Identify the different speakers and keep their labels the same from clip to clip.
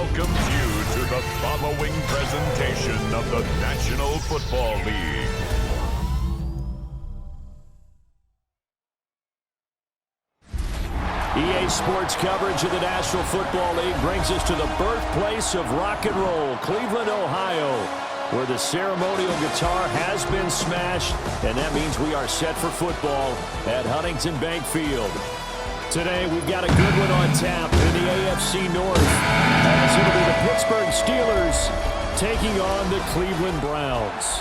Speaker 1: welcomes you to the following presentation of the National Football League.
Speaker 2: EA Sports coverage of the National Football League brings us to the birthplace of rock and roll, Cleveland, Ohio, where the ceremonial guitar has been smashed, and that means we are set for football at Huntington Bank Field. Today, we've got a good one on tap in the AFC North, as it'll be the Pittsburgh Steelers taking on the Cleveland Browns.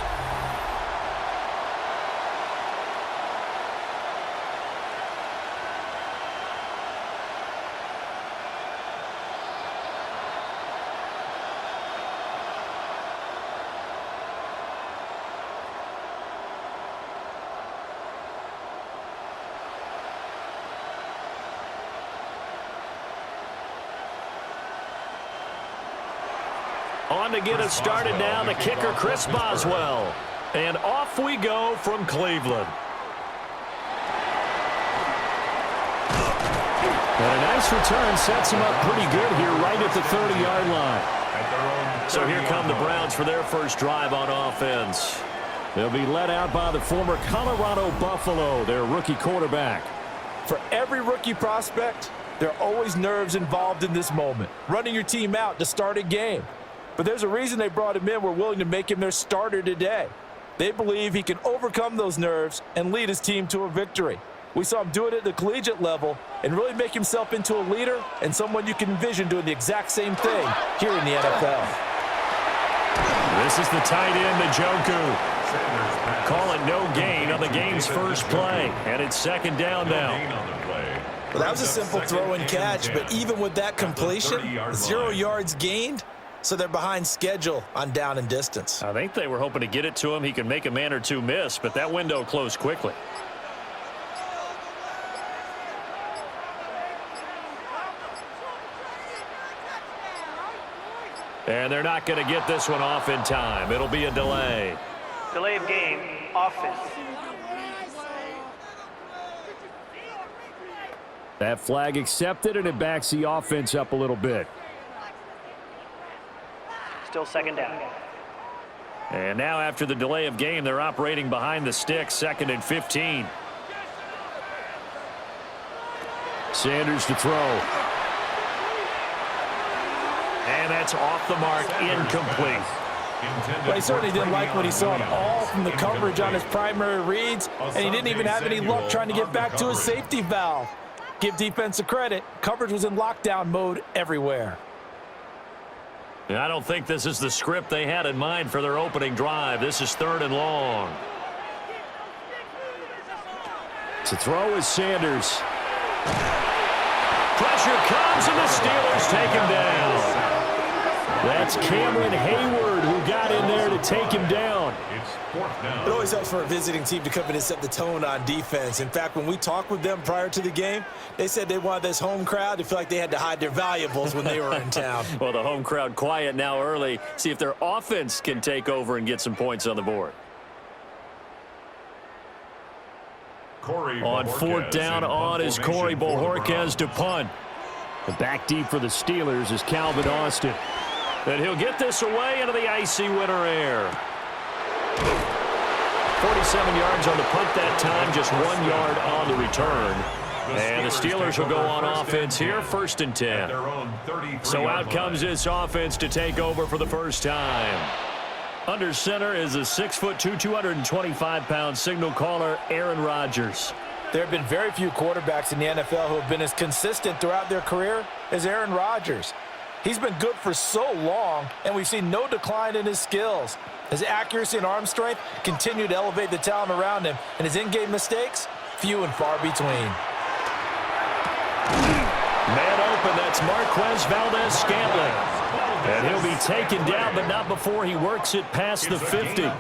Speaker 2: On to get us started now, the kicker, Chris Boswell. And off we go from Cleveland. And a nice return sets him up pretty good here right at the 30-yard line. So here come the Browns for their first drive on offense. They'll be led out by the former Colorado Buffalo, their rookie quarterback.
Speaker 3: For every rookie prospect, there are always nerves involved in this moment. Running your team out to start a game. But there's a reason they brought him in. We're willing to make him their starter today. They believe he can overcome those nerves and lead his team to a victory. We saw him do it at the collegiate level and really make himself into a leader and someone you can envision doing the exact same thing here in the NFL.
Speaker 2: This is the tight end, Njoku. Calling no gain on the game's first play. And it's second down now.
Speaker 3: Well, that was a simple throw and catch, but even with that completion, 0 yards gained. So they're behind schedule on down and distance.
Speaker 2: I think they were hoping to get it to him. He could make a man or two miss, but that window closed quickly. And they're not going to get this one off in time. It'll be a delay.
Speaker 4: Delay of game, offense.
Speaker 2: That flag accepted, and it backs the offense up a little bit.
Speaker 4: Still second down.
Speaker 2: And now after the delay of game, they're operating behind the sticks, 2nd and 15. Sanders to throw. And that's off the mark, incomplete.
Speaker 3: Well, he certainly didn't like what he saw at all from the coverage on his primary reads, and he didn't even have any luck trying to get back to his safety valve. Give defense a credit. Coverage was in lockdown mode everywhere.
Speaker 2: I don't think this is the script they had in mind for their opening drive. This is 3rd and long. To throw is Sanders. Pressure comes, and the Steelers take him down. That's Cameron Hayward who got in there to take him down.
Speaker 3: It always helps for a visiting team to come in and set the tone on defense. In fact, when we talked with them prior to the game, they said they wanted this home crowd to feel like they had to hide their valuables when they were in town.
Speaker 2: Well, the home crowd quiet now early. See if their offense can take over and get some points on the board. On 4th down on is Corey Bojorquez to punt. And back deep for the Steelers is Calvin Austin. And he'll get this away into the icy winter air. 47 yards on the punt that time, just 1 yard on the return. And the Steelers will go on offense here, 1st and 10. So out comes this offense to take over for the first time. Under center is a 6'2", 225-pound signal caller, Aaron Rodgers.
Speaker 3: There have been very few quarterbacks in the NFL who have been as consistent throughout their career as Aaron Rodgers. He's been good for so long, and we've seen no decline in his skills. His accuracy and arm strength continue to elevate the talent around him, and his in-game mistakes, few and far between.
Speaker 2: Man open, that's Marquez Valdez-Scantling. And he'll be taken down, but not before he works it past the 50.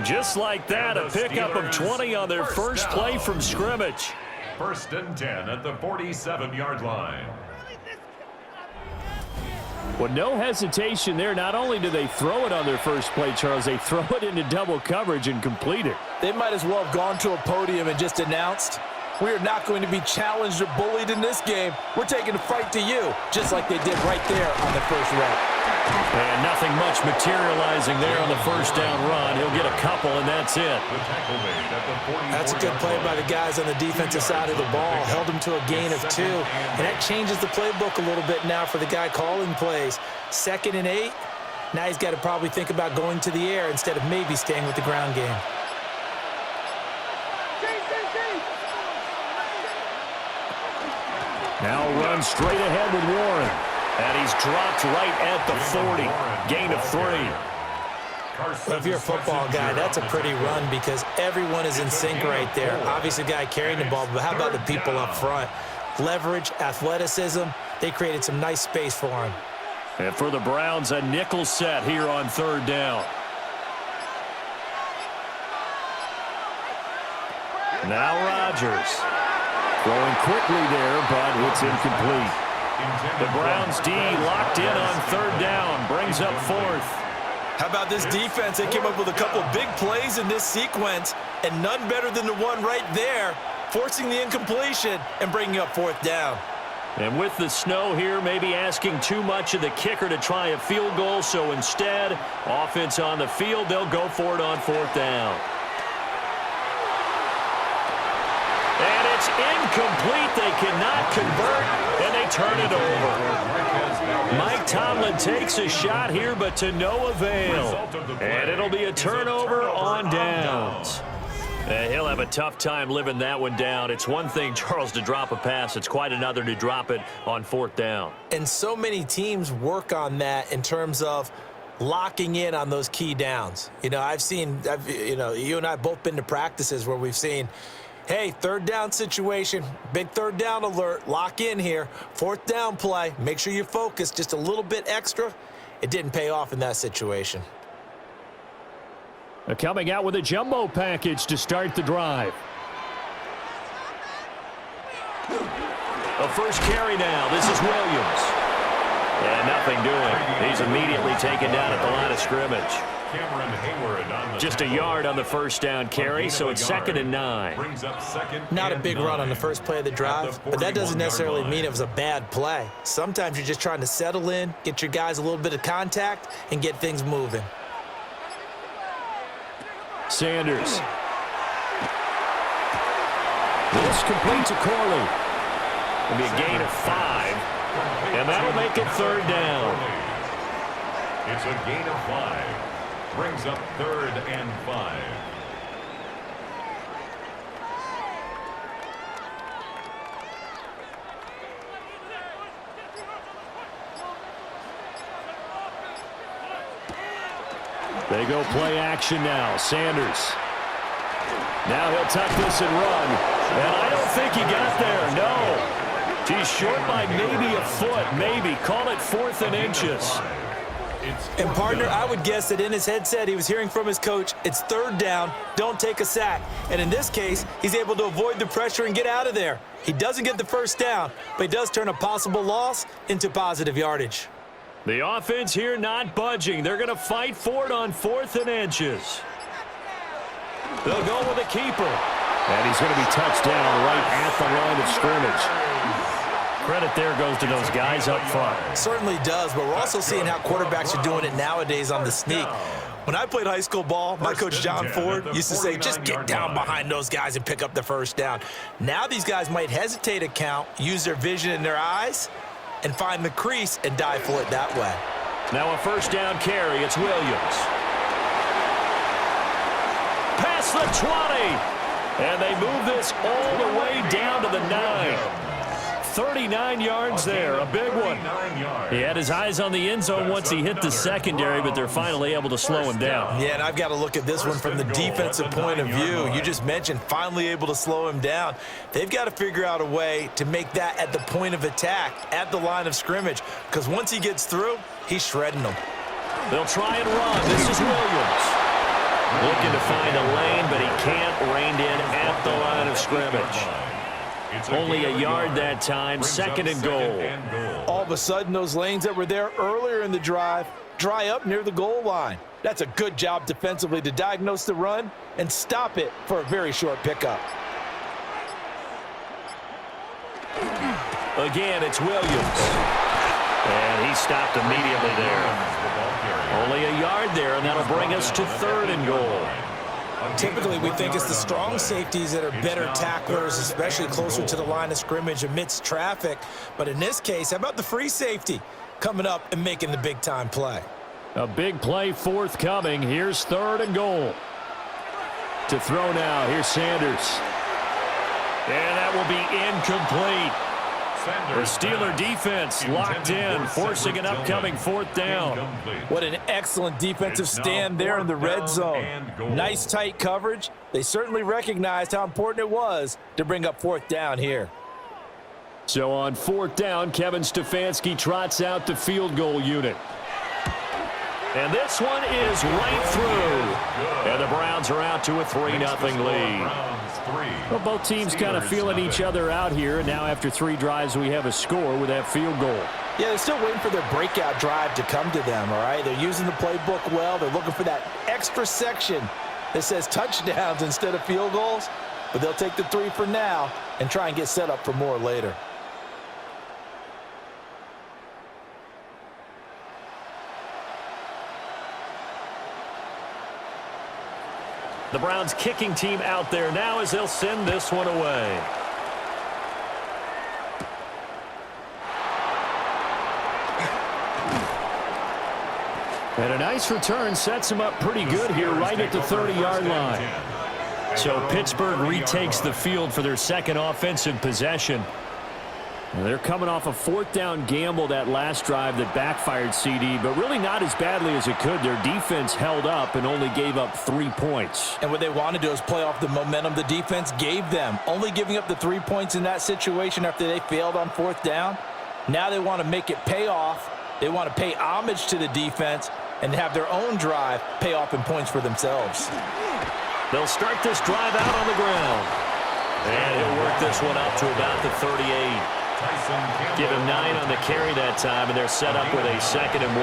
Speaker 2: Just like that, a pickup of 20 on their first play from scrimmage.
Speaker 1: 1st and 10 at the 47-yard line.
Speaker 2: Well, no hesitation there. Not only do they throw it on their first play, Charles, they throw it into double coverage and complete it.
Speaker 3: They might as well have gone to a podium and just announced, We are not going to be challenged or bullied in this game. We're taking the fight to you, just like they did right there on the first rep.
Speaker 2: And nothing much materializing there on the first down run. He'll get a couple, and that's it.
Speaker 5: That's a good play by the guys on the defensive side of the ball. Held them to a gain of 2. And that changes the playbook a little bit now for the guy calling plays. 2nd and 8. Now he's got to probably think about going to the air instead of maybe staying with the ground game.
Speaker 2: Now run straight ahead with Warren. And he's dropped right at the 40. Gain of 3.
Speaker 5: Well, if you're a football guy, that's a pretty run because everyone is in sync right there. Obviously, the guy carrying the ball, but how about the people up front? Leverage, athleticism, they created some nice space for him.
Speaker 2: And for the Browns, a nickel set here on 3rd down. Now Rodgers. Throwing quickly there, but it's incomplete. The Browns D locked in on 3rd down. Brings up 4th.
Speaker 3: How about this defense? They came up with a couple of big plays in this sequence, and none better than the one right there, forcing the incompletion and bringing up 4th down.
Speaker 2: And with the snow here, maybe asking too much of the kicker to try a field goal, so instead, offense on the field, they'll go for it on 4th down. And it's incomplete. They cannot convert, and they turn it over. Mike Tomlin takes a shot here, but to no avail. And it'll be a turnover on downs. He'll have a tough time living that one down. It's one thing, Charles, to drop a pass. It's quite another to drop it on 4th down.
Speaker 5: And so many teams work on that in terms of locking in on those key downs. You know, you and I have both been to practices where we've seen, hey, 3rd down situation, big 3rd down alert, lock in here, 4th down play, make sure you focus just a little bit extra. It didn't pay off in that situation.
Speaker 2: They're coming out with a jumbo package to start the drive. A first carry now. This is Williams. And nothing doing. He's immediately taken down at the line of scrimmage. Just a yard on the first down carry, so it's 2nd and 9.
Speaker 5: Not a big run on the first play of the drive, but that doesn't necessarily mean it was a bad play. Sometimes you're just trying to settle in, get your guys a little bit of contact, and get things moving.
Speaker 2: Sanders. This complete to Corley. It'll be a gain of 5, and that'll make it 3rd down.
Speaker 1: It's a gain of 5. Brings up 3rd and 5.
Speaker 2: They go play action now. Sanders. Now he'll tuck this and run. And I don't think he got there. No. He's short by maybe a foot. Maybe. Call it 4th and inches.
Speaker 5: And, partner, I would guess that in his headset he was hearing from his coach, it's 3rd down, don't take a sack. And in this case, he's able to avoid the pressure and get out of there. He doesn't get the first down, but he does turn a possible loss into positive yardage.
Speaker 2: The offense here not budging. They're going to fight for it on 4th and inches. They'll go with a keeper. And he's going to be touched down right at the line of scrimmage. Credit there goes to those guys up front.
Speaker 5: Certainly does, but we're also seeing how quarterbacks are doing it nowadays on the sneak. When I played high school ball, my coach John Ford used to say, just get down behind those guys and pick up the first down. Now these guys might hesitate to count, use their vision in their eyes, and find the crease and dive for it that way.
Speaker 2: Now a first down carry. It's Williams. Past the 20. And they move this all the way down to the 9. 39 yards there, a big one. He had his eyes on the end zone once he hit the secondary, but they're finally able to slow him down.
Speaker 3: Yeah, and I've got to look at this one from the defensive point of view. You just mentioned finally able to slow him down. They've got to figure out a way to make that at the point of attack, at the line of scrimmage, because once he gets through, he's shredding them.
Speaker 2: They'll try and run. This is Williams. Looking to find a lane, but he can't rein in at the line of scrimmage. Only a yard that time, 2nd and goal.
Speaker 3: All of a sudden, those lanes that were there earlier in the drive dry up near the goal line. That's a good job defensively to diagnose the run and stop it for a very short pickup.
Speaker 2: Again, it's Williams. And he stopped immediately there. Only a yard there, and that'll bring us to 3rd and goal.
Speaker 5: Typically, we think it's the strong safeties that are better tacklers, especially closer to the line of scrimmage amidst traffic. But in this case, how about the free safety coming up and making the big-time play?
Speaker 2: A big play forthcoming. Here's 3rd and goal. To throw now, here's Sanders. And that will be incomplete. The Steeler defense locked in, forcing an upcoming 4th down.
Speaker 3: What an excellent defensive stand there in the red zone. Nice tight coverage. They certainly recognized how important it was to bring up 4th down here.
Speaker 2: So on 4th down, Kevin Stefanski trots out the field goal unit. And this one is right through. And the Browns are out to a 3-0 lead. Well, both teams kind of feeling each other out here. And now after 3 drives, we have a score with that field goal.
Speaker 3: Yeah, they're still waiting for their breakout drive to come to them, all right? They're using the playbook well. They're looking for that extra section that says touchdowns instead of field goals. But they'll take the 3 for now and try and get set up for more later.
Speaker 2: The Browns kicking team out there now as they'll send this one away. And a nice return sets him up pretty good here right at the 30-yard line. So Pittsburgh retakes the field for their second offensive possession. They're coming off a 4th down gamble that last drive that backfired CD, but really not as badly as it could. Their defense held up and only gave up 3 points.
Speaker 3: And what they want to do is play off the momentum the defense gave them. Only giving up the 3 points in that situation after they failed on 4th down. Now they want to make it pay off. They want to pay homage to the defense and have their own drive pay off in points for themselves.
Speaker 2: They'll start this drive out on the ground. And he'll work this one up to about the 38. Give him 9 on the carry that time, and they're set up with a 2nd and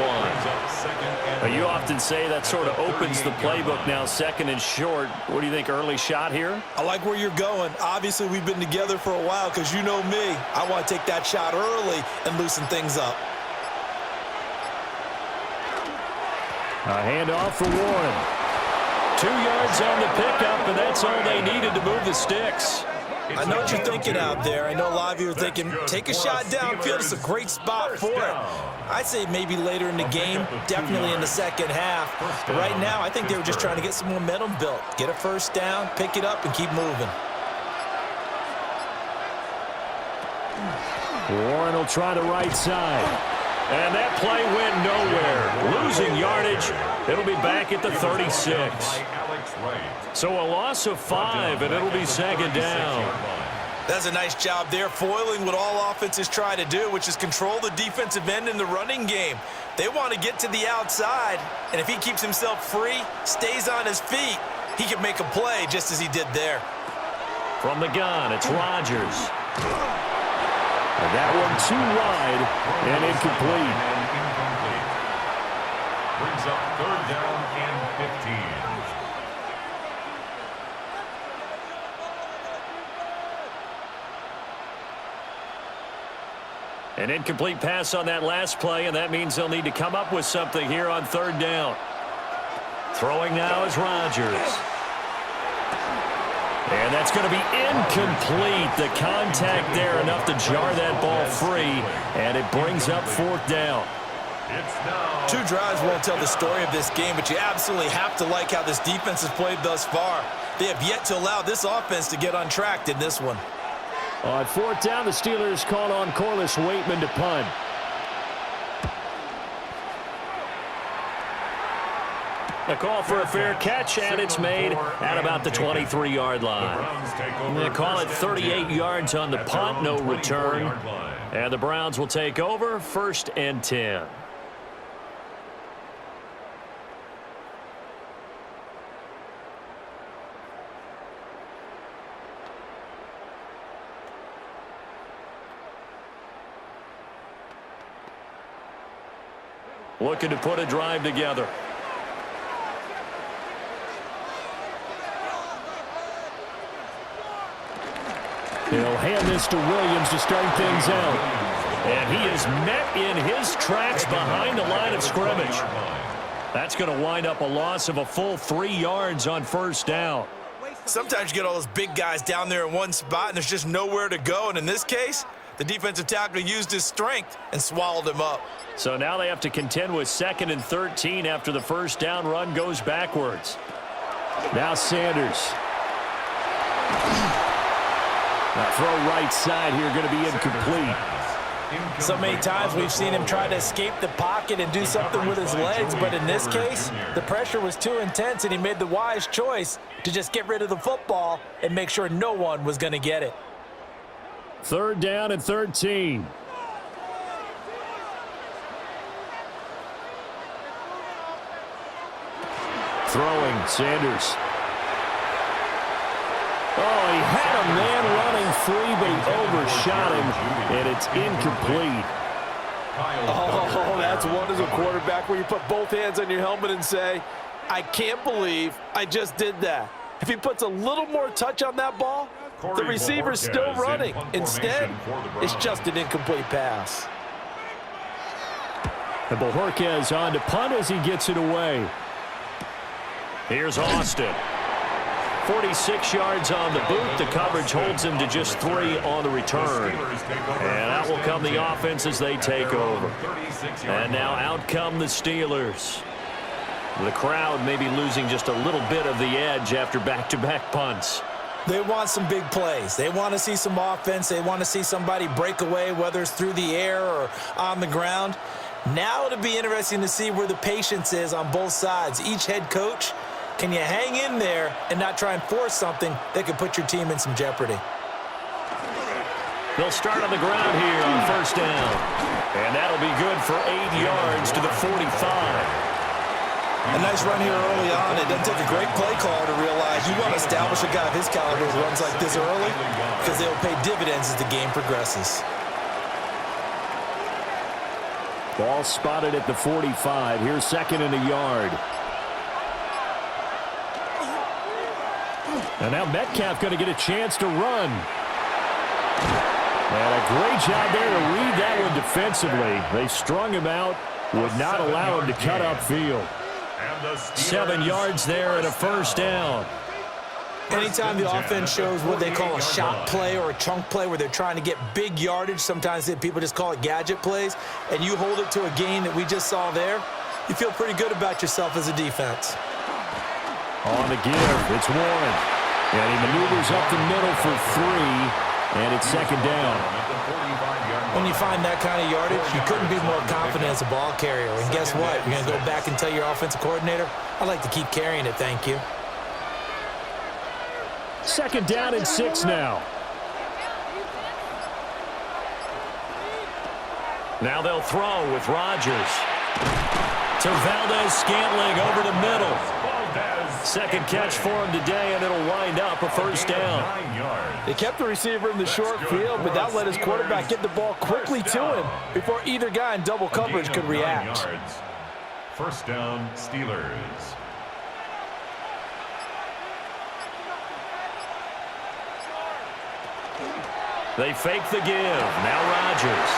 Speaker 2: 1. You often say that sort of opens the playbook now, 2nd and short. What do you think, early shot here?
Speaker 5: I like where you're going. Obviously, we've been together for a while because you know me. I want to take that shot early and loosen things up.
Speaker 2: A handoff for Warren. 2 yards on the pickup, and that's all they needed to move the sticks.
Speaker 5: I know what you're thinking out there. I know a lot of you are thinking, take a shot downfield. It's a great spot for it. I'd say maybe later in the game, definitely in the second half. But right now, I think they were just trying to get some momentum built. Get a 1st down, pick it up, and keep moving.
Speaker 2: Warren will try the right side. And that play went nowhere. Losing yardage. It'll be back at the 36. So a loss of 5, and it'll be 2nd down.
Speaker 5: That's a nice job there, foiling what all offenses try to do, which is control the defensive end in the running game. They want to get to the outside, and if he keeps himself free, stays on his feet, he can make a play just as he did there.
Speaker 2: From the gun, it's Rodgers. And that one too wide and incomplete.
Speaker 1: Brings up 3rd down and 15.
Speaker 2: An incomplete pass on that last play, and that means they'll need to come up with something here on 3rd down. Throwing now is Rodgers. And that's going to be incomplete. The contact there enough to jar that ball free, and it brings up 4th down.
Speaker 5: 2 drives won't tell the story of this game, but you absolutely have to like how this defense has played thus far. They have yet to allow this offense to get untracked in this one.
Speaker 2: On 4th down, the Steelers called on Corliss Waitman to punt. A call for a fair catch, and it's made at about the 23-yard line. They call it 38 yards on the punt, no return. And the Browns will take over, 1st and 10. Looking to put a drive together. He'll hand this to Williams to start things out. And he is met in his tracks behind the line of scrimmage. That's going to wind up a loss of a full 3 yards on first down.
Speaker 5: Sometimes you get all those big guys down there in one spot, and there's just nowhere to go. And in this case, the defensive tackle used his strength and swallowed him up.
Speaker 2: So now they have to contend with 2nd and 13 after the first down run goes backwards. Now Sanders. Now throw right side here, going to be incomplete.
Speaker 5: So many times we've seen him try to escape the pocket and do something with his legs, but in this case, the pressure was too intense, and he made the wise choice to just get rid of the football and make sure no one was going to get it.
Speaker 2: 3rd down and 13. Throwing, Sanders. Oh, he had a man running free, but he overshot him, and it's incomplete.
Speaker 3: Oh, that's one as a quarterback where you put both hands on your helmet and say, I can't believe I just did that. If he puts a little more touch on that ball, the receiver's still running. Instead, it's just an incomplete pass.
Speaker 2: And Bojorquez on to punt as he gets it away. Here's Austin. 46 yards on the boot. The coverage holds him to just 3 on the return. And out will come the offense as they take over. And now out come the Steelers. The crowd may be losing just a little bit of the edge after back-to-back punts.
Speaker 5: They want some big plays. They want to see some offense. They want to see somebody break away, whether it's through the air or on the ground. Now it'll be interesting to see where the patience is on both sides. Each head coach, can you hang in there and not try and force something that could put your team in some jeopardy?
Speaker 2: They'll start on the ground here on first down. And that'll be good for 8 yards to the 45.
Speaker 5: A nice run here early on. It doesn't take a great play caller to realize you want to establish a guy of his caliber who runs like this early because they'll pay dividends as the game progresses.
Speaker 2: Ball spotted at the 45. Here's 2nd and a yard. And now Metcalf going to get a chance to run. And a great job there to read that one defensively. They strung him out, would not allow him to cut upfield. 7 yards there and a first down.
Speaker 5: Anytime the offense shows what they call a shot play or a chunk play where they're trying to get big yardage, sometimes people just call it gadget plays, and you hold it to a gain that we just saw there, you feel pretty good about yourself as a defense.
Speaker 2: On the give, it's Warren. And he maneuvers up the middle for 3, and it's 2nd down.
Speaker 5: When you find that kind of yardage, you couldn't be more confident as a ball carrier. And guess what? You're going to go back and tell your offensive coordinator, I'd like to keep carrying it, thank you.
Speaker 2: 2nd down and 6 now. Now they'll throw with Rodgers. To Valdez-Scantling over the middle. 2nd catch for him today, and it'll wind up a first down.
Speaker 3: They kept the receiver in the short field, but that let his quarterback get the ball quickly to him before either guy in double coverage could react.
Speaker 1: First down, Steelers.
Speaker 2: They fake the give. Now Rodgers.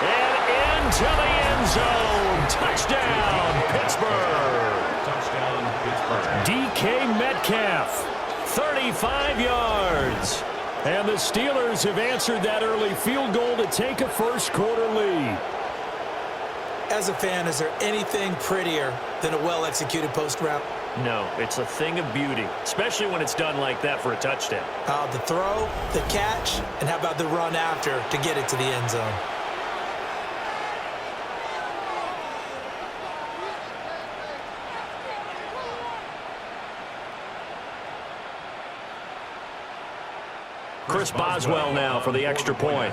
Speaker 2: And into the end zone. Touchdown, Pittsburgh.
Speaker 1: Touchdown, Pittsburgh.
Speaker 2: DK Metcalf, 35 yards. And the Steelers have answered that early field goal to take a first-quarter lead.
Speaker 5: As a fan, is there anything prettier than a well-executed post route?
Speaker 2: No, it's a thing of beauty, especially when it's done like that for a touchdown.
Speaker 5: The throw, the catch, and how about the run after to get it to the end zone?
Speaker 2: Chris Boswell now for the extra point.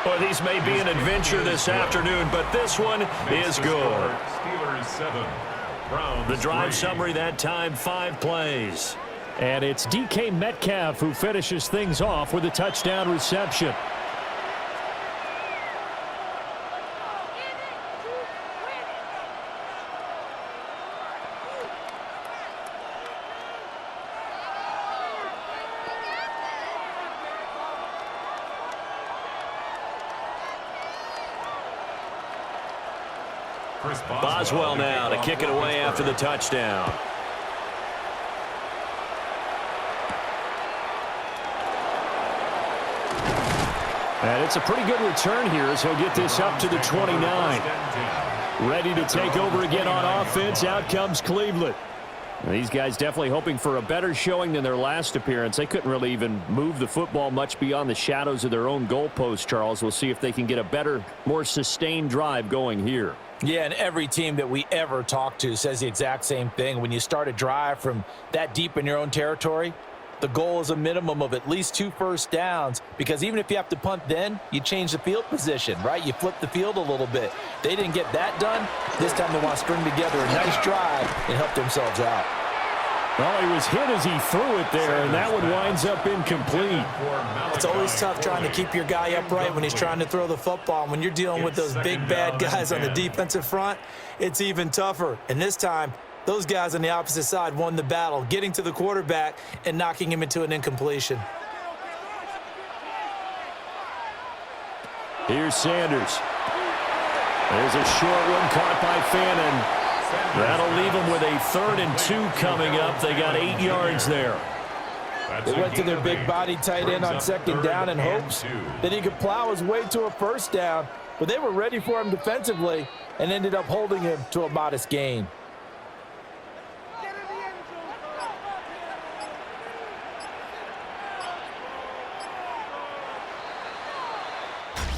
Speaker 2: Boy, these may be an adventure this afternoon, but this one is good.
Speaker 1: Steelers 7.
Speaker 2: The drive summary that time, 5 plays. And it's DK Metcalf who finishes things off with a touchdown reception. Boswell now to kick it away after the touchdown. And it's a pretty good return here as he'll get this up to the 29. Ready to take over again on offense. Out comes Cleveland. These guys definitely hoping for a better showing than their last appearance. They couldn't really even move the football much beyond the shadows of their own goalpost, Charles. We'll see if they can get a better, more sustained drive going here.
Speaker 5: Yeah, and every team that we ever talk to says the exact same thing. When you start a drive from that deep in your own territory, the goal is a minimum of at least 2 first downs, because even if you have to punt then, you change the field position, right? You flip the field a little bit. They didn't get that done. This time they want to string together a nice drive and help themselves out.
Speaker 2: Well, he was hit as he threw it there, and that one winds up incomplete.
Speaker 5: It's always tough trying to keep your guy upright when he's trying to throw the football. And when you're dealing with those big, bad guys on the defensive front, it's even tougher. And this time, those guys on the opposite side won the battle, getting to the quarterback and knocking him into an incompletion.
Speaker 2: Here's Sanders. There's a short one caught by Fannin. That'll leave them with a 3rd and 2 coming up. They got 8 yards there.
Speaker 3: They went to their big body tight end on 2nd down in hopes that he could plow his way to a 1st down, but they were ready for him defensively and ended up holding him to a modest gain.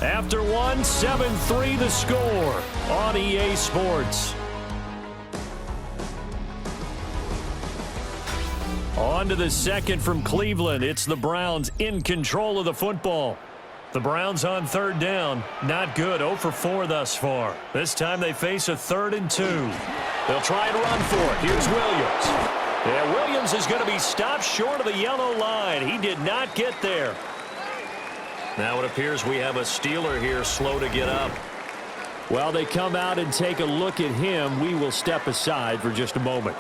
Speaker 2: After one, 7-3 the score on EA Sports. On to the second from Cleveland. It's the Browns in control of the football. The Browns on 3rd down. Not good. 0 for 4 thus far. This time they face a 3rd and 2. They'll try and run for it. Here's Williams. Yeah, Williams is going to be stopped short of the yellow line. He did not get there. Now it appears we have a Steeler here slow to get up. While they come out and take a look at him, we will step aside for just a moment.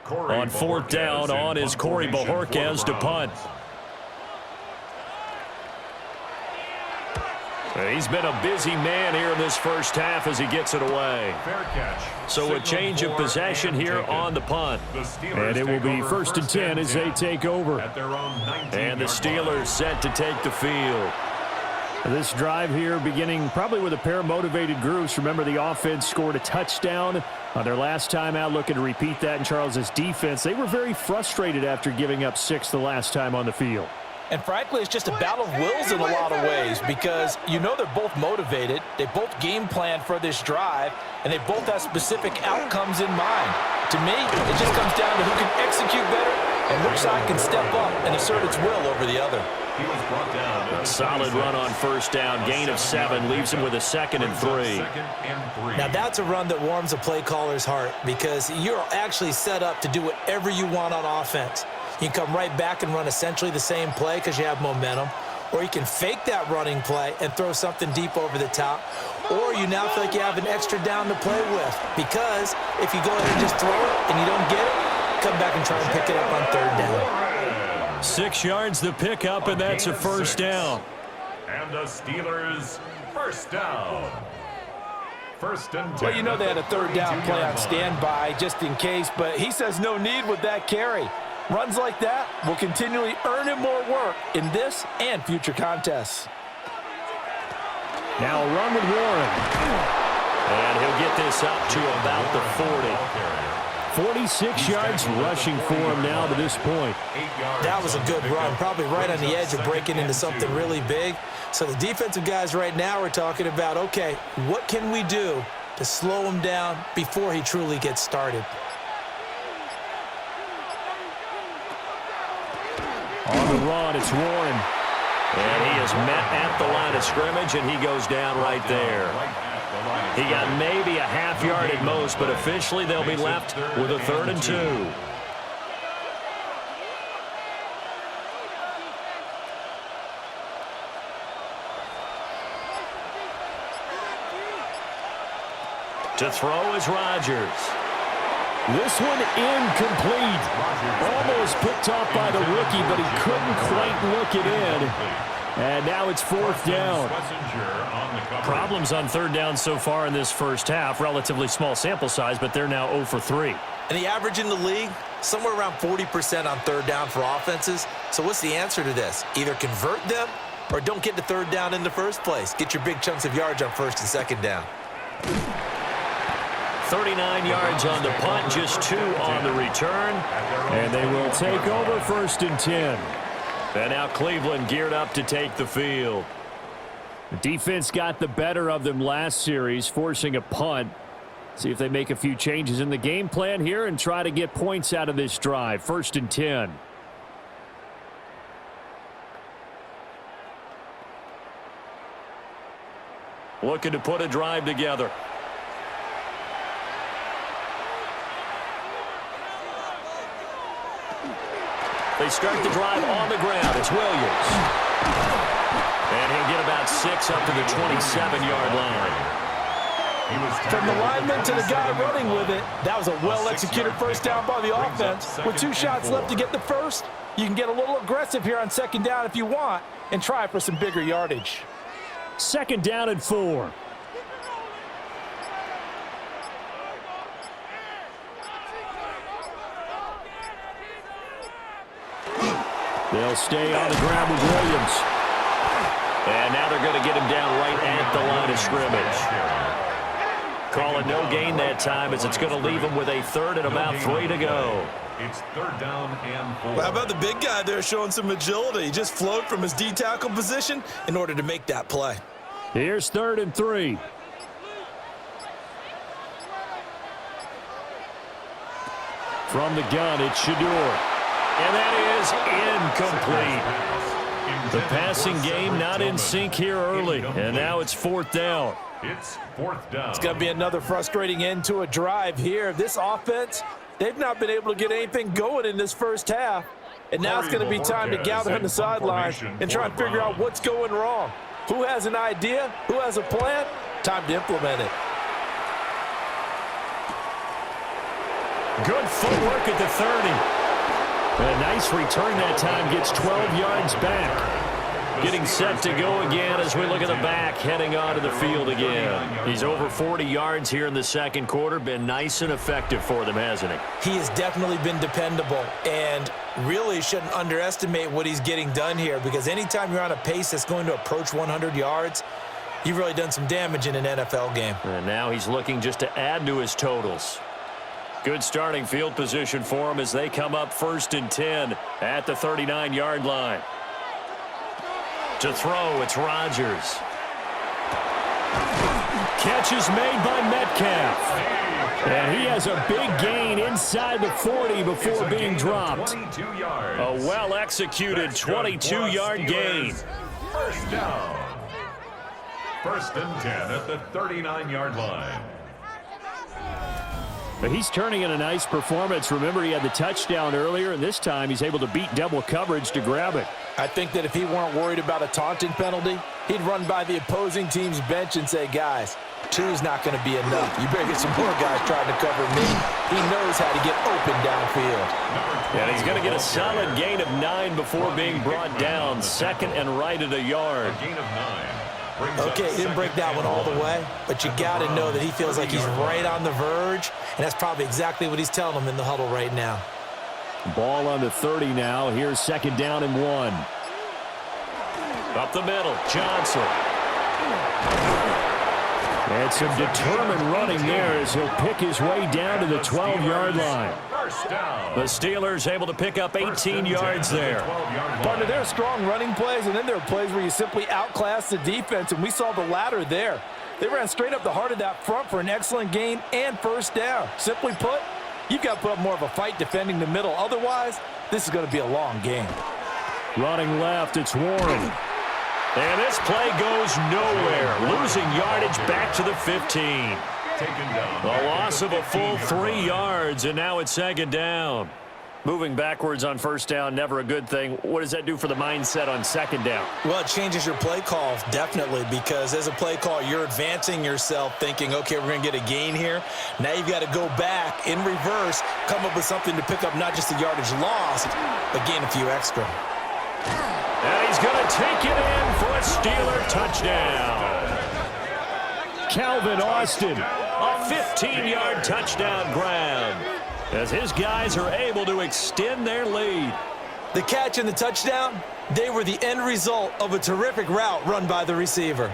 Speaker 2: On 4th down, on is Corey Bojorquez to punt. He's been a busy man here in this first half as he gets it away. So a change of possession here on the punt. And it will be 1st and 10 as they take over. And the Steelers set to take the field. This drive here beginning probably with a pair of motivated groups. Remember, the offense scored a touchdown on their last time out, looking to repeat that in Charles's defense. They were very frustrated after giving up 6 the last time on the field.
Speaker 5: And frankly, it's just a battle of wills in a lot of ways, because you know they're both motivated. They both game plan for this drive, and they both have specific outcomes in mind. To me, it just comes down to who can execute better and which side can step up and assert its will over the other.
Speaker 2: A solid run on 1st down, gain of 7, leaves him with a 2nd and 3.
Speaker 5: Now that's a run that warms a play caller's heart, because you're actually set up to do whatever you want on offense. You can come right back and run essentially the same play because you have momentum, or you can fake that running play and throw something deep over the top, or you now feel like you have an extra down to play with, because if you go ahead and just throw it and you don't get it, come back and try and pick it up on 3rd down.
Speaker 2: 6 yards the pickup, and that's a 1st down.
Speaker 1: And the Steelers' 1st down. 1st and 10.
Speaker 3: Well, you know they had a 3rd down play on standby just in case, but he says no need with that carry. Runs like that will continually earn him more work in this and future contests.
Speaker 2: Now a run with Warren. And he'll get this up to about the 40. 46 yards rushing for him now to this point.
Speaker 5: That was a good run, probably right on the edge of breaking into something really big. So the defensive guys right now are talking about, okay, what can we do to slow him down before he truly gets started?
Speaker 2: On the run, it's Warren. And he is met at the line of scrimmage, and he goes down right there. He got maybe a half yard at most, but officially they'll be left with a 3rd and 2. To throw is Rodgers. This one incomplete. Almost picked off by the rookie, but he couldn't quite look it in. And now it's fourth down.
Speaker 6: Problems on third down so far in this first half. Relatively small sample size, but they're now 0 for 3.
Speaker 5: And the average in the league, somewhere around 40% on third down for offenses. So what's the answer to this? Either convert them or don't get to third down in the first place. Get your big chunks of yards on first and second down.
Speaker 2: 39 yards on the punt, just 2 on the return. And they will take over first and 10. And now Cleveland geared up to take the field.
Speaker 6: The defense got the better of them last series, forcing a punt. See if they make a few changes in the game plan here and try to get points out of this drive. First and 10.
Speaker 2: Looking to put a drive together. They start the drive on the ground. It's Williams. And he'll get about 6 up to the 27-yard line.
Speaker 3: From the lineman to the guy running with it, that was a well-executed first down by the offense. With 2 shots left to get the first, you can get a little aggressive here on second down if you want and try for some bigger yardage.
Speaker 6: Second down and 4.
Speaker 2: They'll stay on the ground with Williams. And now they're going to get him down right at the line of scrimmage. Call it no gain that time as it's going to leave him with a third and about 3 to go.
Speaker 1: It's third down and 4.
Speaker 5: Well, how about the big guy there showing some agility? He just flowed from his D-tackle position in order to make that play.
Speaker 6: Here's third and 3.
Speaker 2: From the gun, it's Shador. And that is incomplete. The passing game not in sync here early. And now it's fourth down.
Speaker 1: It's fourth down.
Speaker 3: It's going to be another frustrating end to a drive here. This offense, they've not been able to get anything going in this first half. And now it's going to be time to gather on the sidelines and try and figure out what's going wrong. Who has an idea? Who has a plan? Time to implement it.
Speaker 2: Good footwork at the 30. A nice return that time, gets 12 yards back. Getting set to go again as we look at the back, heading onto the field again. He's over 40 yards here in the second quarter. Been nice and effective for them, hasn't he?
Speaker 5: He has definitely been dependable, and really shouldn't underestimate what he's getting done here, because anytime you're on a pace that's going to approach 100 yards, you've really done some damage in an NFL game.
Speaker 2: And now he's looking just to add to his totals. Good starting field position for him as they come up first and 10 at the 39-yard line. To throw, it's Rodgers. Catch is made by Metcalf. And he has a big gain inside the 40 before being dropped. A well-executed 22-yard gain.
Speaker 1: First down. First and 10 at the 39-yard line.
Speaker 6: But he's turning in a nice performance. Remember, he had the touchdown earlier, and this time he's able to beat double coverage to grab it.
Speaker 3: I think that if he weren't worried about a taunting penalty, he'd run by the opposing team's bench and say, guys, 2's not going to be enough. You better get some more guys trying to cover me. He knows how to get open downfield.
Speaker 2: And he's going to get a solid gain of 9 before being brought down. Second and right at a yard.
Speaker 1: A gain of 9.
Speaker 5: Okay, he didn't break that one all the way, but you got to know that he feels like he's right on the verge, and that's probably exactly what he's telling them in the huddle right now.
Speaker 6: Ball on the 30 now. Here's second down and 1.
Speaker 2: Up the middle, Johnson.
Speaker 6: And some determined running there as he'll pick his way down to the 12-yard line.
Speaker 2: The Steelers able to pick up 18 yards there.
Speaker 3: Partner, there are strong running plays, and then there are plays where you simply outclass the defense, and we saw the latter there. They ran straight up the heart of that front for an excellent gain and first down. Simply put, you've got to put up more of a fight defending the middle. Otherwise, this is going to be a long game.
Speaker 6: Running left, it's Warren.
Speaker 2: And this play goes nowhere. Losing yardage back to the 15. A loss of a full 3 yards, and now it's second down.
Speaker 6: Moving backwards on first down, never a good thing. What does that do for the mindset on second down?
Speaker 5: Well, it changes your play call, definitely, because as a play call, you're advancing yourself thinking, okay, we're going to get a gain here. Now you've got to go back in reverse, come up with something to pick up not just the yardage lost, but gain a few extra.
Speaker 6: And he's going to take it in for a Steeler touchdown. Calvin Austin, a 15-yard touchdown grab, as his guys are able to extend their lead.
Speaker 5: The catch and the touchdown, they were the end result of a terrific route run by the receiver.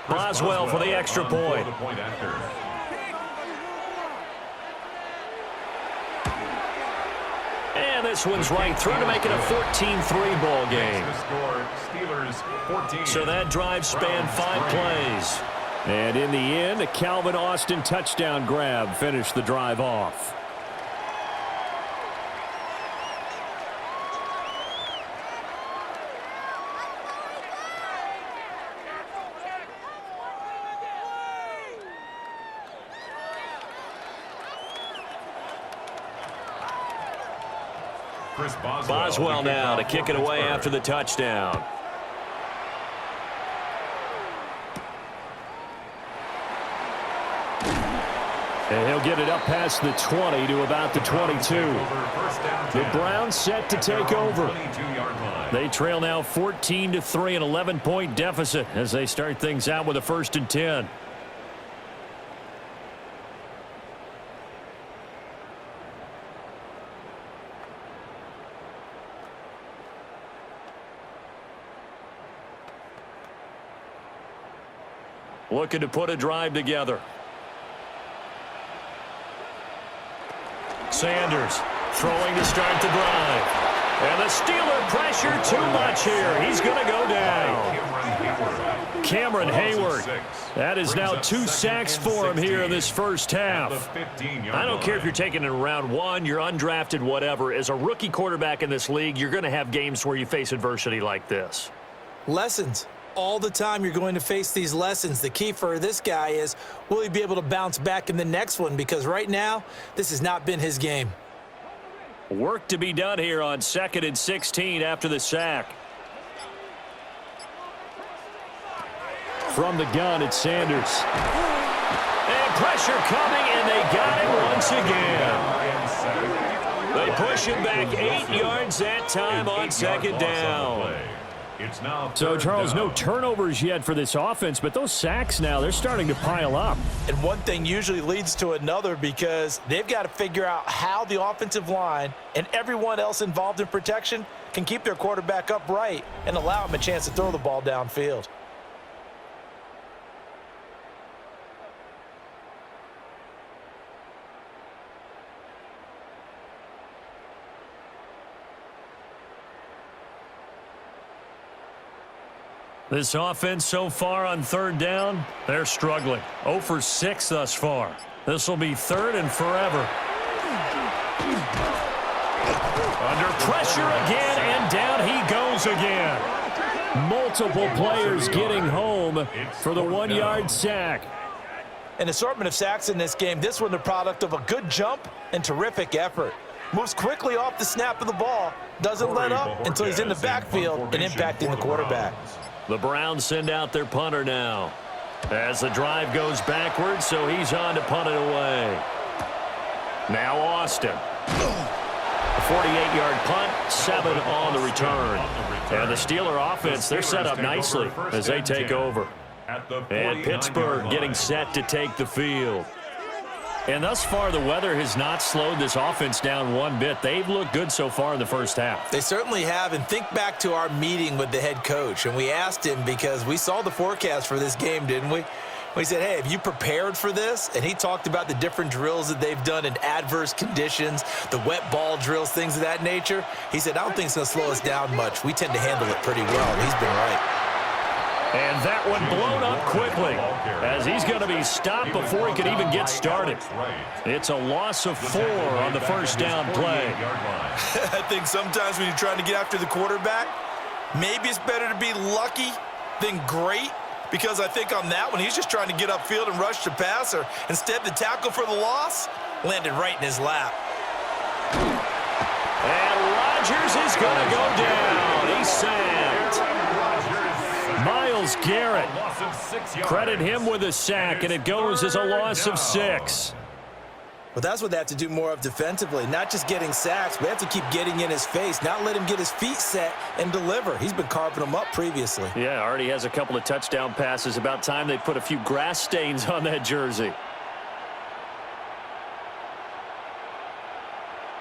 Speaker 6: Boswell for the extra point. And this one's right through to make it a 14-3 ball game. So that drive spanned 5 plays. And in the end, a Calvin Austin touchdown grab finished the drive off. Boswell now to kick it away after the touchdown. And he'll get it up past the 20 to about the 22. The Browns set to take over. They trail now 14-3, an 11-point deficit as they start things out with a 1st and 10. Looking to put a drive together. Sanders throwing to start the drive. And the Steeler pressure too much here. He's going to go down. Cameron Hayward. That is now 2 sacks for him here in this first half. I don't care if you're taking it in round 1, you're undrafted, whatever. As a rookie quarterback in this league, you're going to have games where you face adversity like this.
Speaker 5: Lessons. All the time you're going to face these lessons. The key for this guy is, will he be able to bounce back in the next one? Because right now, this has not been his game.
Speaker 6: Work to be done here on 2nd and 16 after the sack. From the gun, it's Sanders. And pressure coming, and they got him once again. They push him back 8 yards that time on 2nd down. So, Charles, no turnovers yet for this offense, but those sacks now, they're starting to pile up.
Speaker 5: And one thing usually leads to another because they've got to figure out how the offensive line and everyone else involved in protection can keep their quarterback upright and allow him a chance to throw the ball downfield.
Speaker 6: This offense so far on 3rd down, they're struggling. 0 for 6 thus far. This will be 3rd and forever. Under pressure again, and down he goes again. Multiple players getting home for the 1-yard sack.
Speaker 5: An assortment of sacks in this game. This one the product of a good jump and terrific effort. Moves quickly off the snap of the ball. Doesn't let up until he's in the backfield and impacting the quarterback.
Speaker 6: The Browns send out their punter now. As the drive goes backwards, so he's on to punt it away. Now Austin. A 48-yard punt, 7 on the return. And the Steeler offense, they're set up nicely as they take over. And Pittsburgh getting set to take the field. And thus far, the weather has not slowed this offense down one bit. They've looked good so far in the first half.
Speaker 5: They certainly have. And think back to our meeting with the head coach. And we asked him because we saw the forecast for this game, didn't we? We said, hey, have you prepared for this? And he talked about the different drills that they've done in adverse conditions, the wet ball drills, things of that nature. He said, I don't think it's going to slow us down much. We tend to handle it pretty well. And he's been right.
Speaker 6: And that one blown up quickly as he's going to be stopped before he could even get started. It's a loss of 4 on the first down play.
Speaker 5: I think sometimes when you're trying to get after the quarterback, maybe it's better to be lucky than great, because I think on that one, he's just trying to get upfield and rush the passer. Instead, the tackle for the loss landed right in his lap.
Speaker 6: And Rodgers is going to go down. He's sacked. Myles Garrett, credit him with a sack, and it goes as a loss of 6.
Speaker 5: Well, that's what they have to do more of defensively, not just getting sacks, but they have to keep getting in his face, not let him get his feet set and deliver. He's been carving them up previously.
Speaker 6: Yeah, already has a couple of touchdown passes. About time they put a few grass stains on that jersey.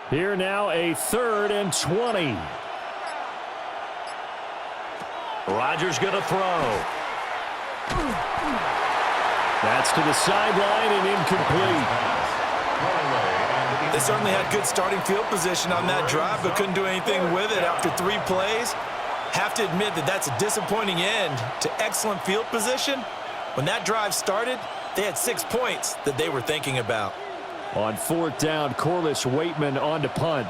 Speaker 6: Here now, a 3rd and 20. Rodgers going to throw. That's to the sideline and incomplete.
Speaker 5: They certainly had good starting field position on that drive, but couldn't do anything with it after 3 plays. Have to admit that that's a disappointing end to excellent field position. When that drive started, they had 6 points that they were thinking about.
Speaker 2: On 4th down, Corliss Waitman on to punt.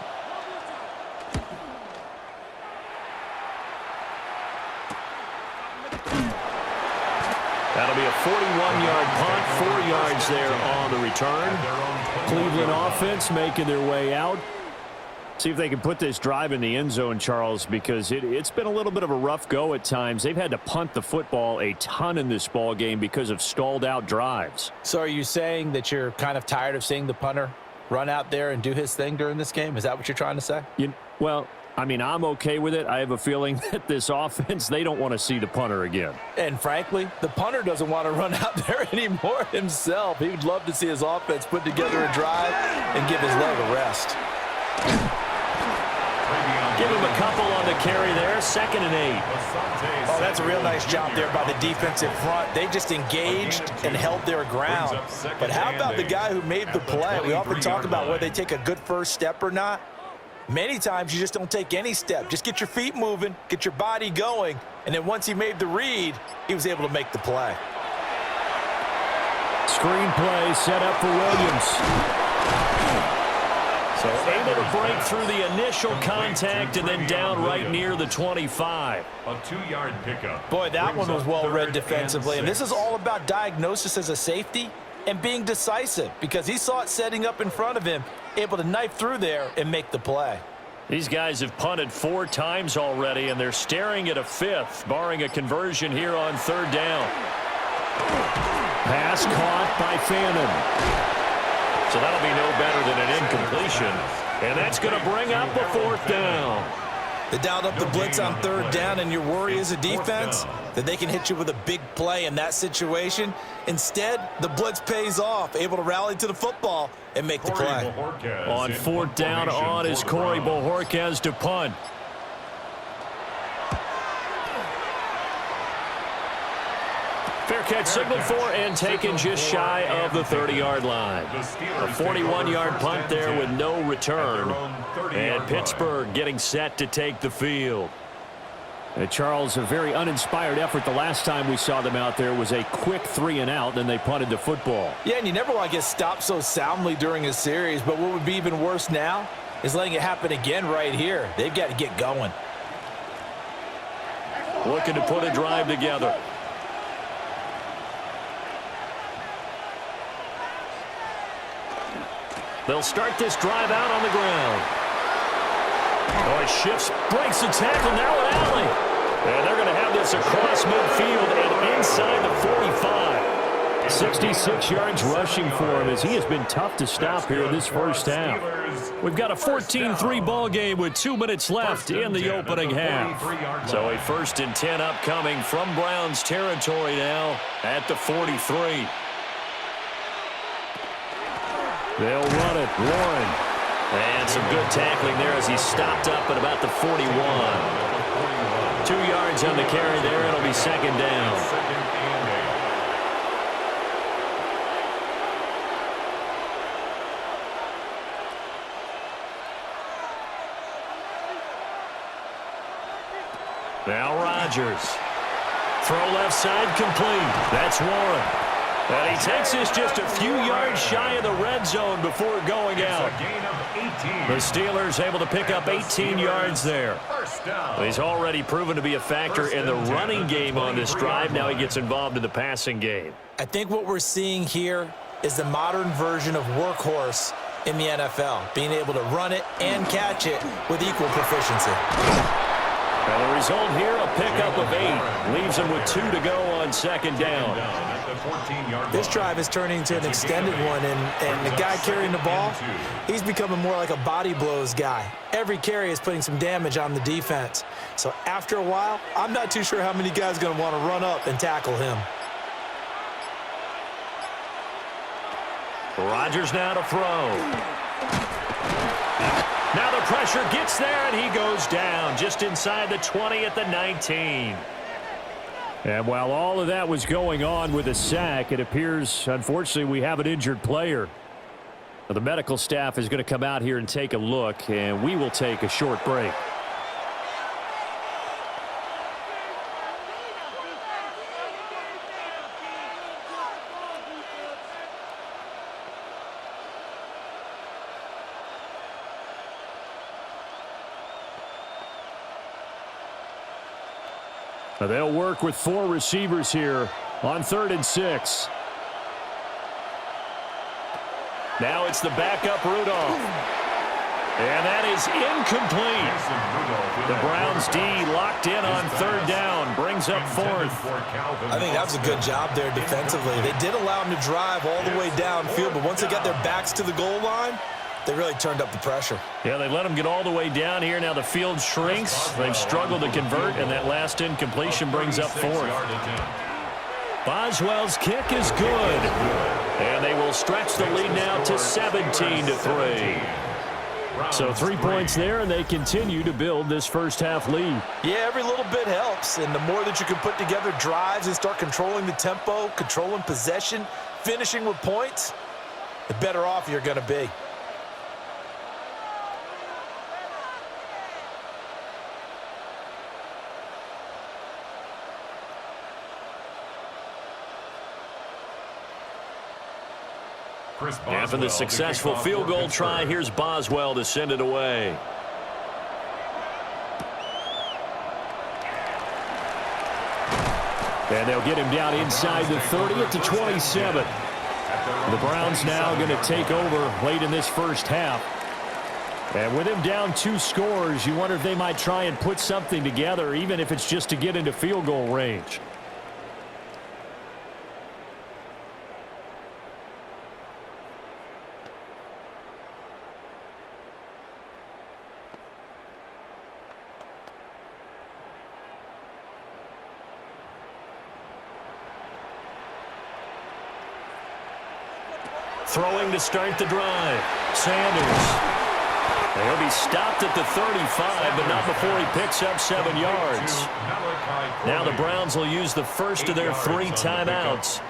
Speaker 6: That'll be a 41-yard punt, 4 yards there on the return.
Speaker 2: Cleveland offense making their way out. See if they can put this drive in the end zone, Charles, because it's been a little bit of a rough go at times. They've had to punt the football a ton in this ball game because of stalled out drives.
Speaker 5: So are you saying that you're kind of tired of seeing the punter run out there and do his thing during this game? Is that what you're trying to say?
Speaker 2: Well, I mean, I'm okay with it. I have a feeling that this offense, they don't want to see the punter again.
Speaker 5: And frankly, the punter doesn't want to run out there anymore himself. He would love to see his offense put together a drive and give his leg a rest.
Speaker 6: Give him a couple on the carry there, 2nd and 8.
Speaker 5: Oh, that's a real nice job there by the defensive front. They just engaged and held their ground. But how about the guy who made the play? We often talk about whether they take a good first step or not. Many times you just don't take any step. Just get your feet moving, get your body going, and then once he made the read, he was able to make the play.
Speaker 2: Screen play set up for Williams.
Speaker 6: So able to break through the initial contact and then down right near the 25.
Speaker 1: A 2-yard pickup.
Speaker 5: Boy, that one was well read defensively. And this is all about diagnosis as a safety and being decisive, because he saw it setting up in front of him, able to knife through there and make the play.
Speaker 6: These guys have punted 4 times already, and they're staring at a 5th, barring a conversion here on 3rd down.
Speaker 2: Pass caught by Fannin.
Speaker 6: So that'll be no better than an incompletion. And that's going to bring up a 4th down.
Speaker 5: They dialed up the blitz on 3rd down, and your worry as a defense that they can hit you with a big play in that situation. Instead, the blitz pays off, able to rally to the football and make the play.
Speaker 6: On 4th down on is Corey Bojorquez to punt. Fair catch signaled for and taken just shy of the 30-yard line. A 41-yard punt there with no return. And Pittsburgh getting set to take the field.
Speaker 2: Charles, a very uninspired effort. The last time we saw them out there was a quick 3-and-out, then they punted the football.
Speaker 5: Yeah, and you never want to get stopped so soundly during a series, but what would be even worse now is letting it happen again right here. They've got to get going.
Speaker 6: Looking to put a drive together. They'll start this drive out on the ground. Oh, it shifts, breaks the tackle, now an alley. And they're going to have this across midfield and inside the 45.
Speaker 2: 66 yards rushing for him as he has been tough to stop here in this first half.
Speaker 6: We've got a 14-3 ball game with 2 minutes left in the opening half. So a 1st and 10 upcoming from Browns territory now at the 43.
Speaker 2: They'll run it. Warren.
Speaker 6: And some good tackling there as he stopped up at about the 41. 2 yards on the carry there. It'll be 2nd down. Now Rodgers. Throw left side complete. That's Warren. And he takes this just a few yards shy of the red zone before going out. The Steelers able to pick up 18 yards there. He's already proven to be a factor in the running game on this drive. Now he gets involved in the passing game.
Speaker 5: I think what we're seeing here is the modern version of workhorse in the NFL, being able to run it and catch it with equal proficiency.
Speaker 6: And the result here, a pickup of 8. Leaves him with 2 to go on second down.
Speaker 5: This drive is turning into an extended one, and the guy carrying the ball, he's becoming more like a body blows guy. Every carry is putting some damage on the defense. So after a while, I'm not too sure how many guys are going to want to run up and tackle him.
Speaker 6: Rodgers now to throw. Now the pressure gets there, and he goes down just inside the 20 at the 19. And while all of that was going on with a sack, it appears, unfortunately, we have an injured player. Now, the medical staff is going to come out here and take a look, and we will take a short break. Now they'll work with 4 receivers here on 3rd and 6. Now it's the backup Rudolph. And that is incomplete. The Browns D locked in on 3rd down. Brings up 4th.
Speaker 5: I think that was a good job there defensively. They did allow him to drive all the way downfield, but once they got their backs to the goal line, they really turned up the pressure.
Speaker 6: Yeah, they let them get all the way down here. Now the field shrinks. They've struggled to convert, and that last incompletion brings up 4th. Boswell's kick is good. And they will stretch the lead now to 17-3. So 3 points there, and they continue to build this first half lead.
Speaker 5: Yeah, every little bit helps, and the more that you can put together drives and start controlling the tempo, controlling possession, finishing with points, the better off you're going to be.
Speaker 6: After the successful field goal try, here's Boswell to send it away. And they'll get him down inside the 30 at the 27. The Browns now going to take over late in this first half. And with him down 2 scores, you wonder if they might try and put something together, even if it's just to get into field goal range. Throwing to start the drive. Sanders. He'll be stopped at the 35, but not before he picks up 7 yards. Now the Browns will use the first of their 3 timeouts,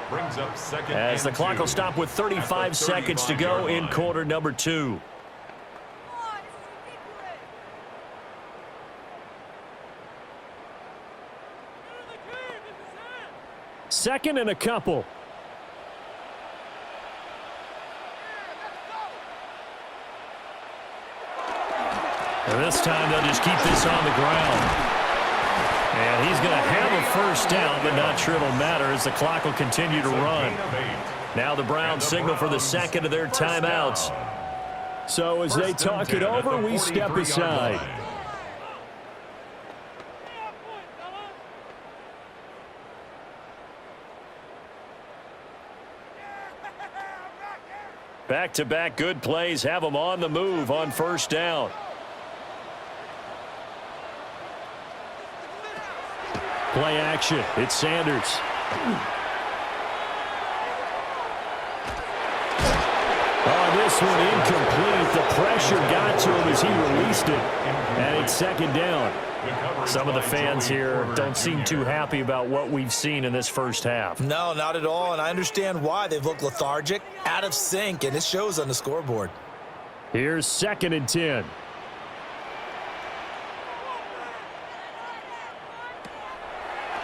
Speaker 6: as the clock will stop with 35 seconds to go in quarter number 2. Second and a couple. And this time they'll just keep this on the ground. And he's going to have a first down, but not sure it'll matter as the clock will continue to run. Now the Browns signal for the second of their timeouts. So as they talk it over, we step aside. Back-to-back good plays have them on the move on first down. Play action. It's Sanders. Oh, this one incomplete. The pressure got to him as he released it. And it's second down. Some of the fans here don't seem too happy about what we've seen in this first half.
Speaker 5: No, not at all, and I understand why. They've looked lethargic, out of sync, and it shows on the scoreboard.
Speaker 6: Here's 2nd and 10.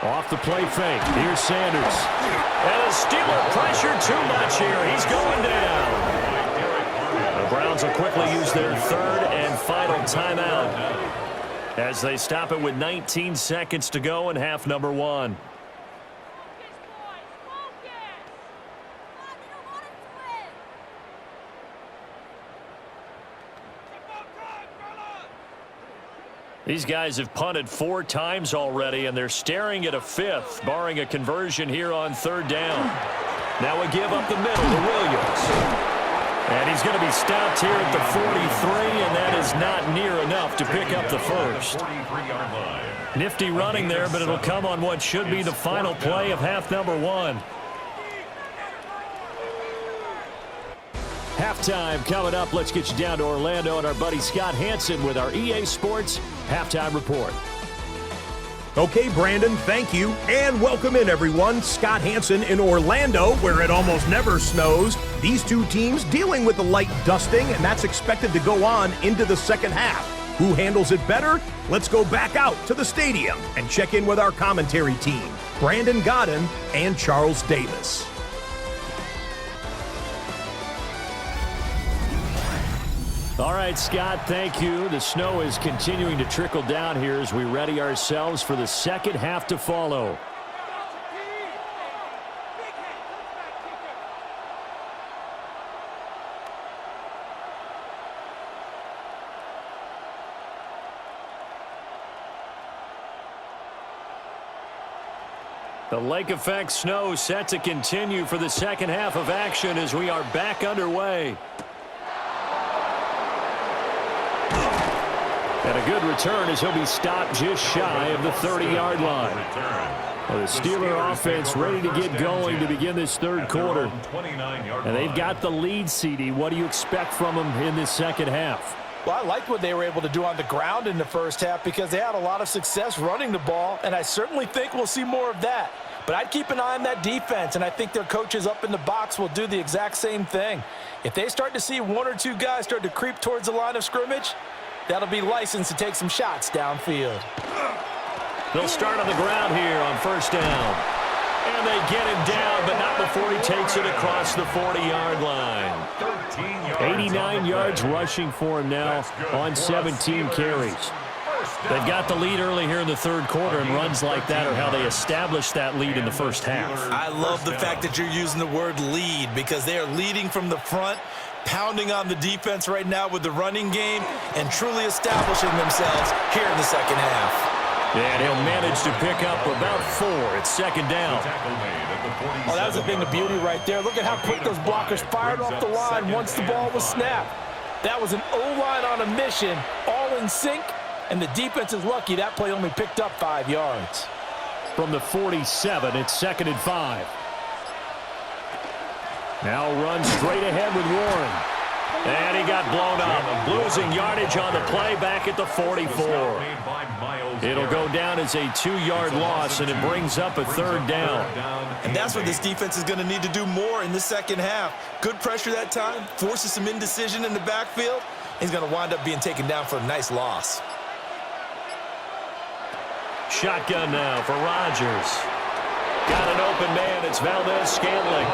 Speaker 2: Off the play fake. Here's Sanders. And the Steeler pressure too much here. He's going down. The Browns will quickly use their third and final timeout as they stop it with 19 seconds to go in half number one. These guys have punted 4 times already, and they're staring at a 5th, barring a conversion here on third down. Now a give up the middle to Williams. And he's going to be stopped here at the 43, and that is not near enough to pick up the first. Nifty running there, but it'll come on what should be the final play of half number one. Halftime coming up. Let's get you down to Orlando and our buddy Scott Hansen with our EA Sports Halftime Report.
Speaker 7: Okay, Brandon, thank you. And welcome in, everyone. Scott Hansen in Orlando, where it almost never snows. These two teams dealing with a light dusting, and that's expected to go on into the second half. Who handles it better? Let's go back out to the stadium and check in with our commentary team, Brandon Godden and Charles Davis.
Speaker 2: All right, Scott, thank you. The snow is continuing to trickle down here as we ready ourselves for the second half to follow. The lake effect snow set to continue for the second half of action as we are back underway. And a good return as he'll be stopped just shy of the 30-yard line. Well, the Steeler offense ready to get going to begin this third quarter. And they've got the lead, CD. What do you expect from them in this second half?
Speaker 5: Well, I liked what they were able to do on the ground in the first half because they had a lot of success running the ball, and I certainly think we'll see more of that. But I'd keep an eye on that defense, and I think their coaches up in the box will do the exact same thing. If they start to see one or two guys start to creep towards the line of scrimmage, that'll be licensed to take some shots downfield.
Speaker 2: They'll start on the ground here on first down. And they get him down, but not before he takes it across the 40-yard line. 89 yards rushing for him now on 17 carries. They've got the lead early here in the third quarter, and runs like that are how they establish that lead in the first half.
Speaker 5: I love the fact that you're using the word lead because they are leading from the front, pounding on the defense right now with the running game, and truly establishing themselves here in the second half.
Speaker 2: And he'll manage to pick up about 4 at second down.
Speaker 5: Oh, that was a thing of beauty right there. Look at how quick those blockers fired off the line once the ball was snapped. That was an O-line on a mission, all in sync, and the defense is lucky that play only picked up 5 yards.
Speaker 2: From the 47, it's 2nd and 5. Now runs straight ahead with Warren. And he got blown up, losing yardage on the play back at the 44. It'll go down as a 2-yard loss, and it brings up a third down.
Speaker 5: And that's what this defense is going to need to do more in the second half. Good pressure that time, forces some indecision in the backfield. He's going to wind up being taken down for a nice loss.
Speaker 2: Shotgun now for Rodgers. Got an open man. It's Valdez-Scantling.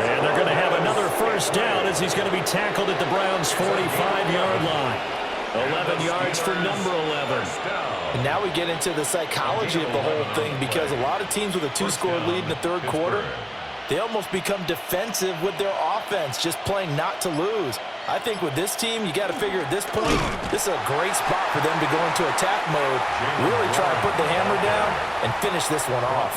Speaker 2: And they're going to have another first down as he's going to be tackled at the Browns' 45-yard line. 11 yards for number 11.
Speaker 5: And now we get into the psychology of the whole thing because a lot of teams with a 2-score lead in the third quarter, they almost become defensive with their offense, just playing not to lose. I think with this team, you got to figure at this point, this is a great spot for them to go into attack mode, really try to put the hammer down and finish this one off.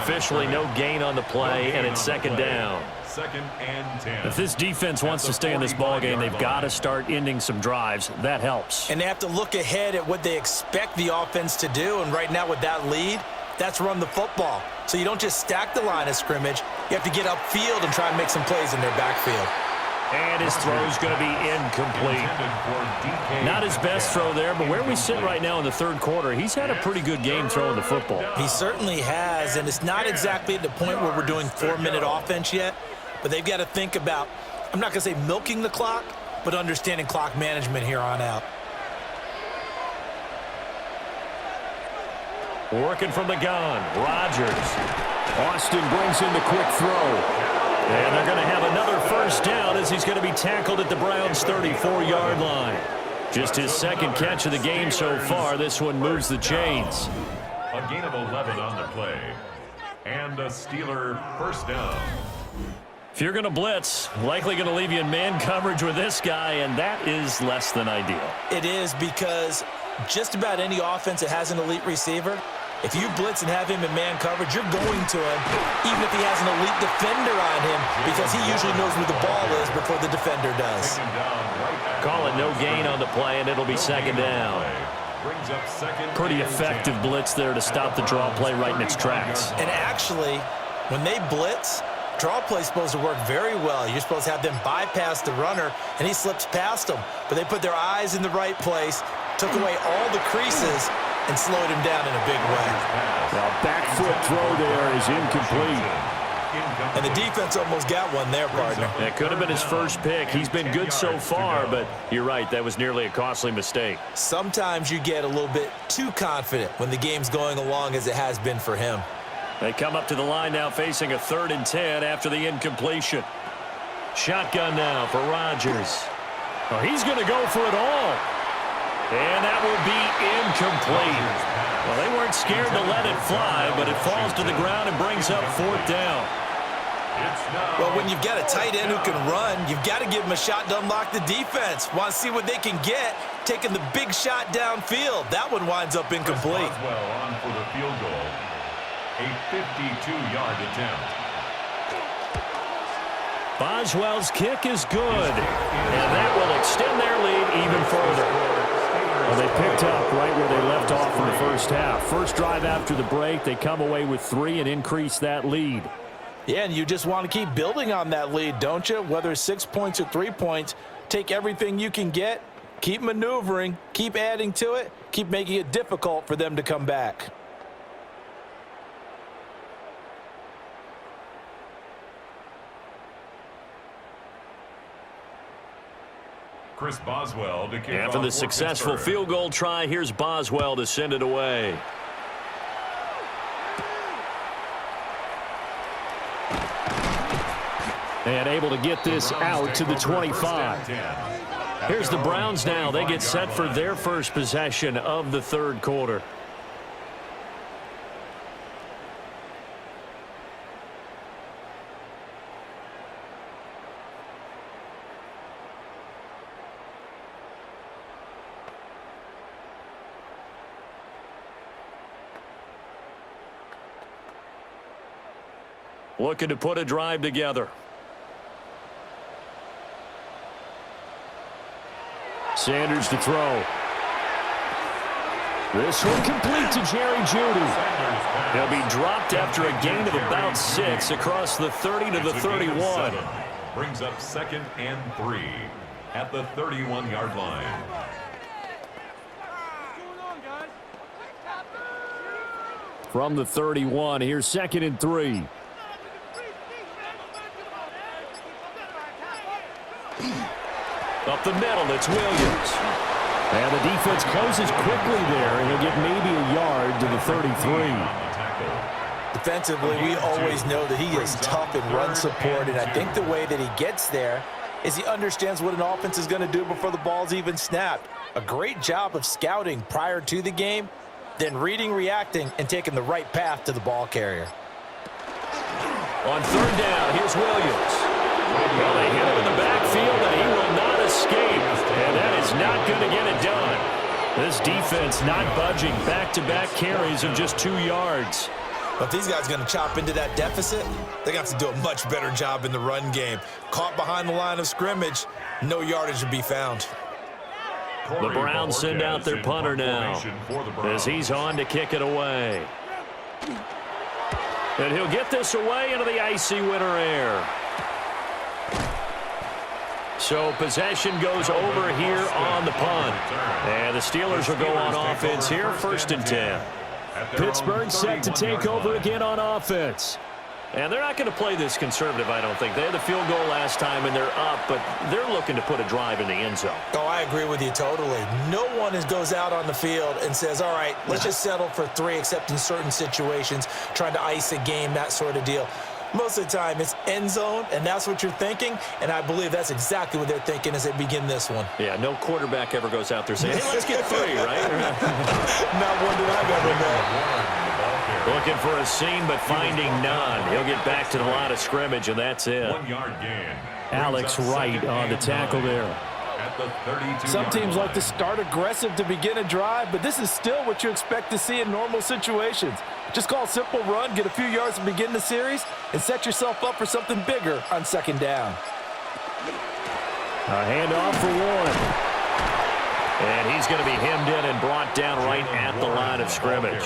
Speaker 2: Officially no gain on the play, and it's second down.
Speaker 1: Second and 10.
Speaker 2: If this defense wants to stay in this ballgame, they've got to start ending some drives. That helps.
Speaker 5: And they have to look ahead at what they expect the offense to do, and right now with that lead, that's run the football. So you don't just stack the line of scrimmage. You have to get upfield and try and make some plays in their backfield.
Speaker 2: And his throw's going to be incomplete. Not his best throw there, but where we sit right now in the third quarter, he's had a pretty good game throwing the football.
Speaker 5: He certainly has, and it's not exactly at the point where we're doing 4-minute offense yet, but they've got to think about, I'm not going to say milking the clock, but understanding clock management here on out.
Speaker 6: Working from the gun. Rodgers. Austin brings in the quick throw. And they're going to have another first down as he's going to be tackled at the Browns' 34-yard line. Just his second catch of the game so far. This one moves the chains.
Speaker 1: A gain of 11 on the play. And a Steeler first down.
Speaker 6: If you're going to blitz, likely going to leave you in man coverage with this guy, and that is less than ideal.
Speaker 5: It is, because just about any offense that has an elite receiver, if you blitz and have him in man coverage, you're going to him, even if he has an elite defender on him, because he usually knows where the ball is before the defender does.
Speaker 6: Call it no gain on the play, and it'll be second down. Pretty effective blitz there to stop the draw play right in its tracks.
Speaker 5: And actually, when they blitz, draw play is supposed to work very well. You're supposed to have them bypass the runner, and he slips past them. But they put their eyes in the right place, took away all the creases, and slowed him down in a big way.
Speaker 2: Now, back foot throw there is incomplete.
Speaker 5: And the defense almost got one there, partner.
Speaker 6: That could have been his first pick. He's been good so far, but you're right, that was nearly a costly mistake.
Speaker 5: Sometimes you get a little bit too confident when the game's going along as it has been for him.
Speaker 6: They come up to the line now facing a 3rd and 10 after the incompletion. Shotgun now for Rodgers. Oh, he's going to go for it all. And that will be incomplete. Well, they weren't scared to let it fly, but it falls to the ground and brings up 4th down.
Speaker 5: Well, when you've got a tight end who can run, you've got to give him a shot to unlock the defense. Want to see what they can get, taking the big shot downfield. That one winds up incomplete.
Speaker 1: Boswell on for the field goal. A 52-yard attempt.
Speaker 6: Boswell's kick is good, and that will extend their lead even further.
Speaker 2: Well, they picked up right where they left off in the first half. First drive after the break, they come away with 3 and increase that lead.
Speaker 3: Yeah, and you just want to keep building on that lead, don't you? Whether it's 6 points or 3 points, take everything you can get, keep maneuvering, keep adding to it, keep making it difficult for them to come back.
Speaker 1: Chris Boswell to kick
Speaker 6: After
Speaker 1: off
Speaker 6: the
Speaker 1: for
Speaker 6: successful
Speaker 1: Pittsburgh.
Speaker 6: field goal try, here's Boswell to send it away.
Speaker 2: And able to get this out to the 25.
Speaker 6: Here's the Browns now. They get set for their first possession of the 3rd quarter. Looking to put a drive together.
Speaker 2: Sanders to throw. This one complete to Jerry Jeudy.
Speaker 6: He'll be dropped after a gain of about 6 across the 30 to the 31.
Speaker 1: Brings up 2nd and 3 at the 31-yard line.
Speaker 2: From the 31, here's 2nd and 3.
Speaker 6: Up the middle, it's Williams.
Speaker 2: And the defense closes quickly there, and he'll get maybe a yard to the 33.
Speaker 5: Defensively, we always know that he is tough in run support, and I think the way that he gets there is he understands what an offense is going to do before the ball's even snapped. A great job of scouting prior to the game, then reading, reacting, and taking the right path to the ball carrier.
Speaker 6: On 3rd down, here's Williams. Well, they hit him in the backfield, and he will not escape. And that is not going to get it done. This defense not budging. Back-to-back carries of just 2 yards.
Speaker 5: But if these guys are going to chop into that deficit, they're going to have to do a much better job in the run game. Caught behind the line of scrimmage, no yardage to be found.
Speaker 6: The Browns send out their punter now as he's on to kick it away. And he'll get this away into the icy winter air. So possession goes over here on the punt. And the Steelers will go on offense here, 1st and 10.
Speaker 2: Pittsburgh set to take over again on offense.
Speaker 6: And they're not going to play this conservative, I don't think. They had the field goal last time, and they're up, but they're looking to put a drive in the end zone.
Speaker 5: Oh, I agree with you totally. No one goes out on the field and says, all right, let's just settle for 3, except in certain situations, trying to ice a game, that sort of deal. Most of the time, it's end zone, and that's what you're thinking, and I believe that's exactly what they're thinking as they begin this one.
Speaker 6: Yeah, no quarterback ever goes out there saying, hey, let's get 3, right?
Speaker 5: Not one that I've ever met.
Speaker 6: Looking for a seam, but finding none. He'll get back to the line of scrimmage, and that's it.
Speaker 1: 1-yard gain.
Speaker 2: Alex Wright on the tackle there.
Speaker 1: At the 32-yard
Speaker 3: Some teams
Speaker 1: line.
Speaker 3: like to start aggressive to begin a drive, but this is still what you expect to see in normal situations. Just call a simple run, get a few yards to begin the series, and set yourself up for something bigger on second down.
Speaker 2: A handoff for Warren.
Speaker 6: And he's going to be hemmed in and brought down right at the line of scrimmage.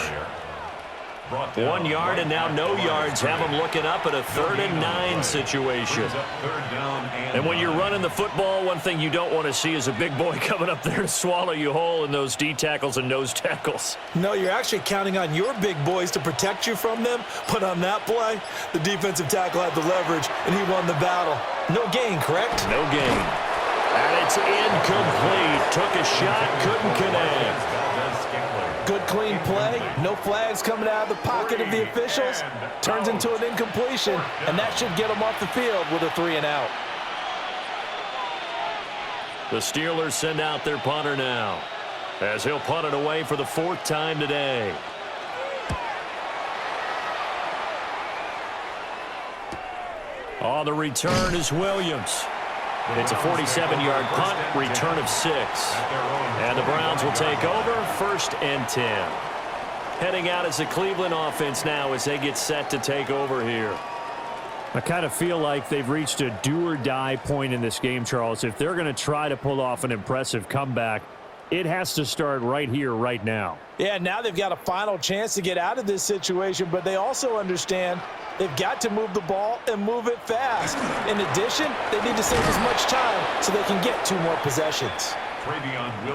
Speaker 6: 1 yard and now no yards. Have them looking up at a 3rd and 9 situation. And when you're running the football, one thing you don't want to see is a big boy coming up there to swallow you whole in those D tackles and nose tackles.
Speaker 5: No, you're actually counting on your big boys to protect you from them, but on that play, the defensive tackle had the leverage, and he won the battle. No gain, correct?
Speaker 6: No gain. And it's incomplete. Took a shot, couldn't connect.
Speaker 3: Good, clean play. No flags coming out of the pocket of the officials. Turns into an incompletion, and that should get them off the field with a 3 and out.
Speaker 6: The Steelers send out their punter now, as he'll punt it away for the 4th time today. On the return is Williams. It's a 47-yard punt, return of 6. And the Browns will take over, 1st and 10. Heading out as the Cleveland offense now as they get set to take over here.
Speaker 2: I kind of feel like they've reached a do-or-die point in this game, Charles. If they're going to try to pull off an impressive comeback, it has to start right here, right now.
Speaker 3: Yeah, now they've got a final chance to get out of this situation, but they also understand they've got to move the ball and move it fast. In addition, they need to save as much time so they can get 2 more possessions.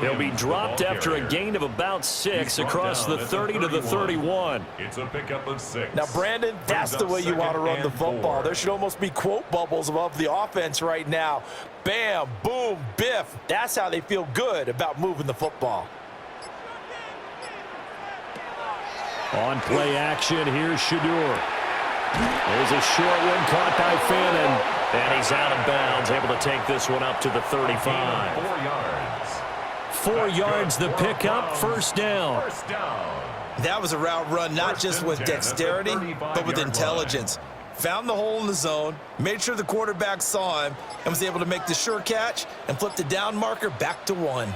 Speaker 6: He'll be dropped after a gain of about 6 across the 30 to the 31.
Speaker 1: It's a pickup of 6.
Speaker 3: Now, Brandon, that's the way you want to run the football. There should almost be quote bubbles above the offense right now. Bam, boom, biff. That's how they feel good about moving the football.
Speaker 2: On play action, here's Shadur. There's a short one caught by Fannin.
Speaker 6: And he's out of bounds, able to take this one up to the 35.
Speaker 1: 4 yards.
Speaker 6: 4 yards the pickup, 1st down.
Speaker 5: That was a route run not just with dexterity, but with intelligence. Found the hole in the zone, made sure the quarterback saw him, and was able to make the sure catch and flip the down marker back to 1.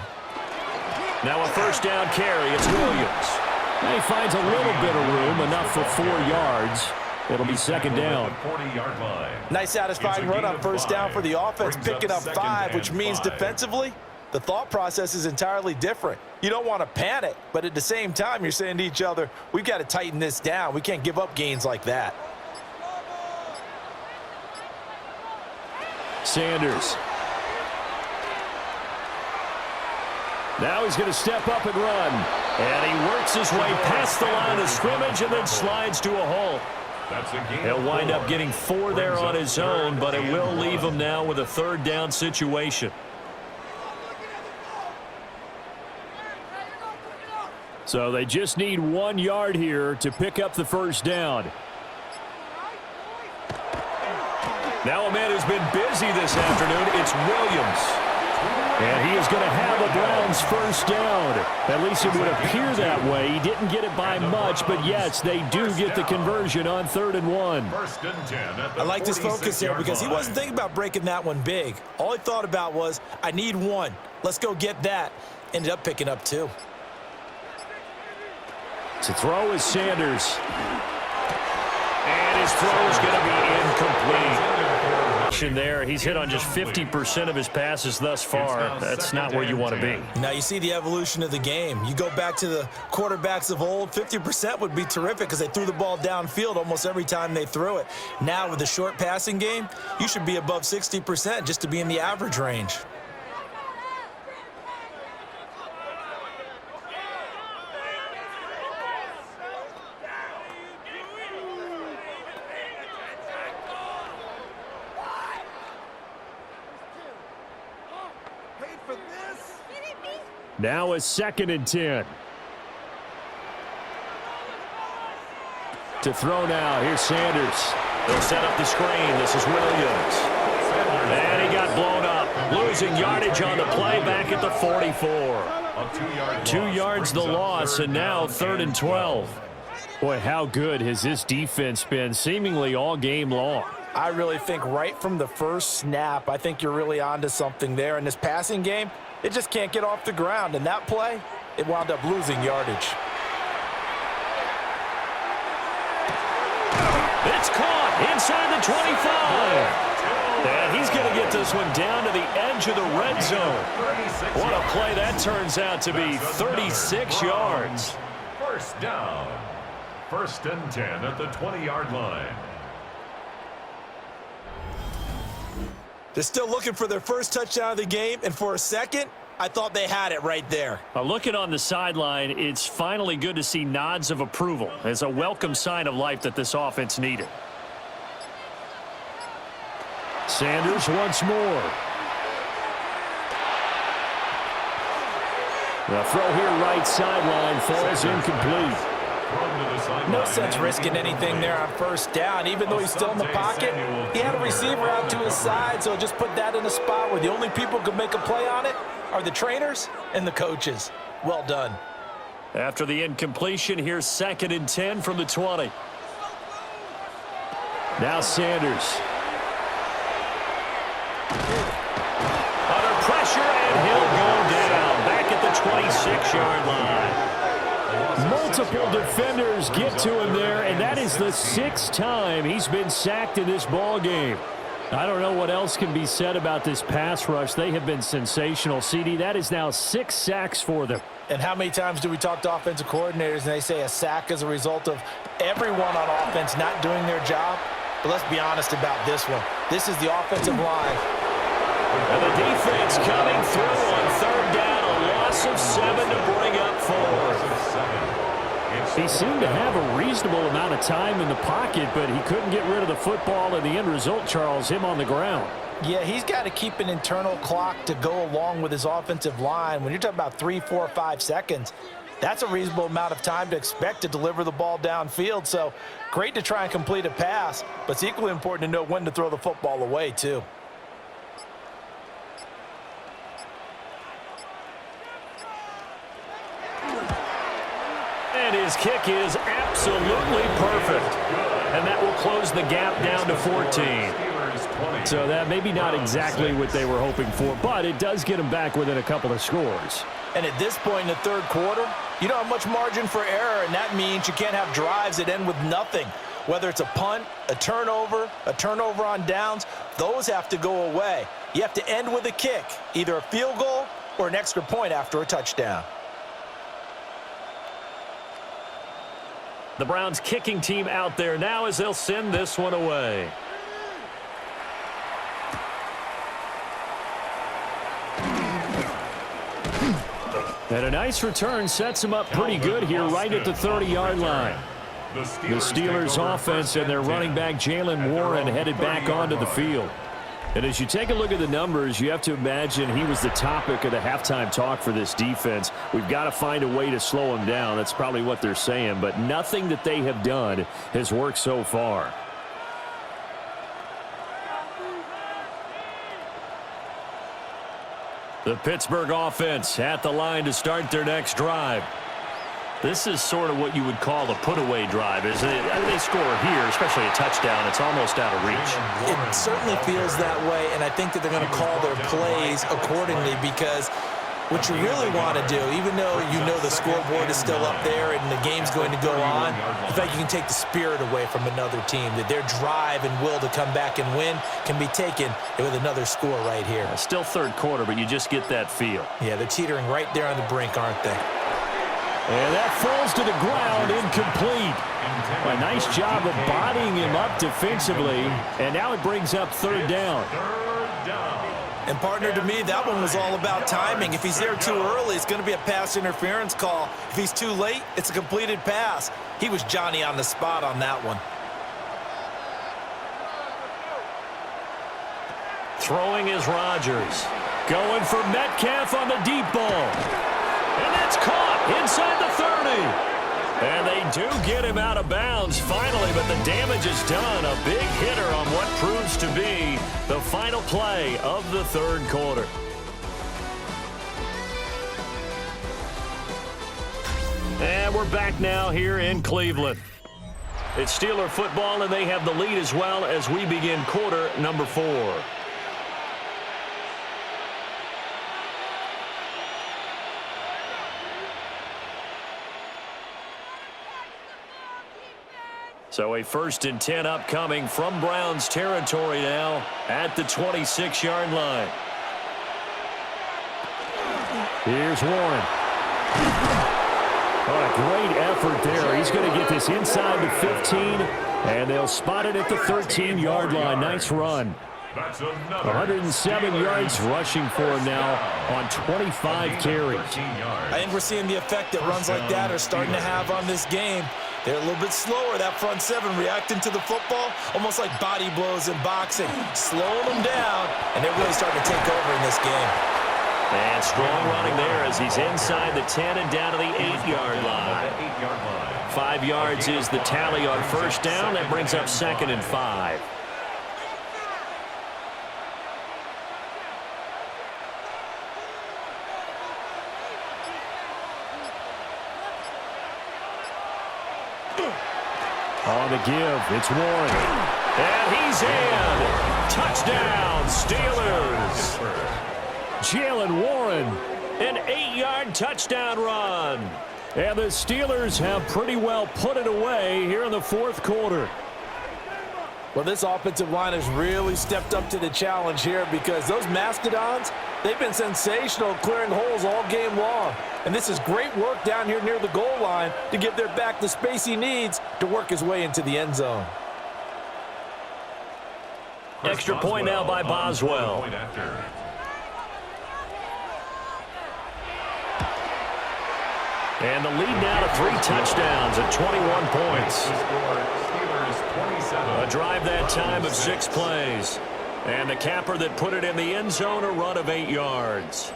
Speaker 6: Now a 1st down carry, it's Williams.
Speaker 2: And he finds a little bit of room, enough for 4 yards. It'll be 2nd down.
Speaker 1: 40-yard line.
Speaker 3: Nice satisfying run on 1st down for the offense, picking up 5, which means defensively, the thought process is entirely different. You don't want to panic, but at the same time, you're saying to each other, we've got to tighten this down. We can't give up gains like that.
Speaker 2: Sanders. Now he's going to step up and run.
Speaker 6: And he works his way past the line of scrimmage and then slides to a halt. He'll wind up getting 4 there on his own, but it will leave him now with a 3rd down situation.
Speaker 2: So they just need 1 yard here to pick up the 1st down.
Speaker 6: Now a man who's been busy this afternoon, it's Williams.
Speaker 2: And he is going to have a Browns 1st down. At least it would appear that way. He didn't get it by much, but yes, they do get the conversion on 3rd and 1.
Speaker 1: 1st and 10 at the
Speaker 5: I like this focus here because he wasn't thinking about breaking that one big. All he thought about was, I need 1. Let's go get that. Ended up picking up 2.
Speaker 2: To throw is Sanders.
Speaker 6: And his throw is going to be incomplete. There, he's hit on just 50% of his passes thus far. That's not where you want to be.
Speaker 5: Now you see the evolution of the game. You go back to the quarterbacks of old, 50% would be terrific because they threw the ball downfield almost every time they threw it. Now with the short passing game, you should be above 60% just to be in the average range.
Speaker 2: Now a 2nd and 10. To throw now. Here's Sanders. They'll set up the screen. This is Williams. And he got blown up. Losing yardage on the play back at the 44. 2 yards the loss, and now 3rd and 12. Boy, how good has this defense been seemingly all game long?
Speaker 5: I really think right from the first snap, I think you're really onto something there. In this passing game, it just can't get off the ground. And that play, it wound up losing yardage.
Speaker 6: It's caught inside the 25. And he's going to get this one down to the edge of the red zone. What a play that turns out to be. 36 yards.
Speaker 1: First down. 1st and 10 at the 20-yard line.
Speaker 5: They're still looking for their first touchdown of the game, and for a second, I thought they had it right there.
Speaker 6: Looking on the sideline, it's finally good to see nods of approval. It's a welcome sign of life that this offense needed.
Speaker 2: Sanders once more. The throw here right sideline falls incomplete.
Speaker 5: No sense risking anything there on first down. Even though he's still in the pocket, he had a receiver out to his side, so just put that in a spot where the only people who can make a play on it are the trainers and the coaches. Well done.
Speaker 6: After the incompletion, here's 2nd and 10 from the 20.
Speaker 2: Now Sanders.
Speaker 6: Under pressure, and he'll go down back at the 26-yard line.
Speaker 2: Multiple defenders get to him there, and that is the 6th time he's been sacked in this ball game. I don't know what else can be said about this pass rush. They have been sensational, CD. That is now 6 sacks for them.
Speaker 5: And how many times do we talk to offensive coordinators and they say a sack is a result of everyone on offense not doing their job? But let's be honest about this one. This is the offensive line.
Speaker 6: And the defense coming through on 3rd down. A loss of 7 to bring up 4.
Speaker 2: He seemed to have a reasonable amount of time in the pocket, but he couldn't get rid of the football, and the end result, Charles, him on the ground.
Speaker 5: Yeah, he's got to keep an internal clock to go along with his offensive line. When you're talking about 3, 4, 5 seconds, that's a reasonable amount of time to expect to deliver the ball downfield. So great to try and complete a pass, but it's equally important to know when to throw the football away, too.
Speaker 6: And his kick is absolutely perfect. And that will close the gap down to 14.
Speaker 2: So that maybe not exactly what they were hoping for, but it does get them back within a couple of scores.
Speaker 5: And at this point in the 3rd quarter, you don't have much margin for error, and that means you can't have drives that end with nothing. Whether it's a punt, a turnover on downs, those have to go away. You have to end with a kick, either a field goal or an extra point after a touchdown.
Speaker 6: The Browns kicking team out there now as they'll send this one away.
Speaker 2: And a nice return sets them up pretty good here right at the 30-yard line. The Steelers offense and their running back Jalen Warren headed back onto the field. And as you take a look at the numbers, you have to imagine he was the topic of the halftime talk for this defense. We've got to find a way to slow him down. That's probably what they're saying, but nothing that they have done has worked so far.
Speaker 6: The Pittsburgh offense at the line to start their next drive. This is sort of what you would call a put-away drive, isn't it? I mean, they score here, especially a touchdown. It's almost out of reach.
Speaker 5: It certainly feels that way, and I think that they're going to call their plays accordingly because what you really want to do, even though you know the scoreboard is still up there and the game's going to go on, in fact, you can take the spirit away from another team, that their drive and will to come back and win can be taken with another score right here.
Speaker 6: Still 3rd quarter, but you just get that feel.
Speaker 5: Yeah, they're teetering right there on the brink, aren't they?
Speaker 2: And that falls to the ground, incomplete. A nice job of bodying him up defensively, and now it brings up 3rd down.
Speaker 5: And partner, to me, that one was all about timing. If he's there too early, it's going to be a pass interference call. If he's too late, it's a completed pass. He was Johnny on the spot on that one.
Speaker 6: Throwing is Rodgers. Going for Metcalf on the deep ball. And that's caught inside the 30. And they do get him out of bounds finally, but the damage is done. A big hitter on what proves to be the final play of the third quarter. And we're back now here in Cleveland. It's Steeler football, and they have the lead as well as we begin quarter number 4. So a 1st and 10 upcoming from Browns territory now at the 26-yard line. Here's Warren. Oh, a great effort there. He's going to get this inside the 15, and they'll spot it at the 13-yard line. Nice run. 107 yards rushing for him now on 25 carries.
Speaker 5: I think we're seeing the effect that runs like that are starting to have on this game. They're a little bit slower, that front seven, reacting to the football, almost like body blows in boxing, slowing them down, and they're really starting to take over in this game.
Speaker 6: And strong running there as he's inside the 10 and down to the 8-yard line. 5 yards is the tally on first down. That brings up 2nd and 5. On the give, it's Warren. And he's in. Touchdown, Steelers. Jalen Warren, an 8-yard touchdown run. And the Steelers have pretty well put it away here in the fourth quarter.
Speaker 5: Well, this offensive line has really stepped up to the challenge here because those Mastodons, they've been sensational clearing holes all game long. And this is great work down here near the goal line to give their back the space he needs to work his way into the end zone.
Speaker 6: Extra point now by Boswell. And the lead now to 3 touchdowns at 21 points. A drive that time of 6 plays. And the capper that put it in the end zone, a run of 8 yards.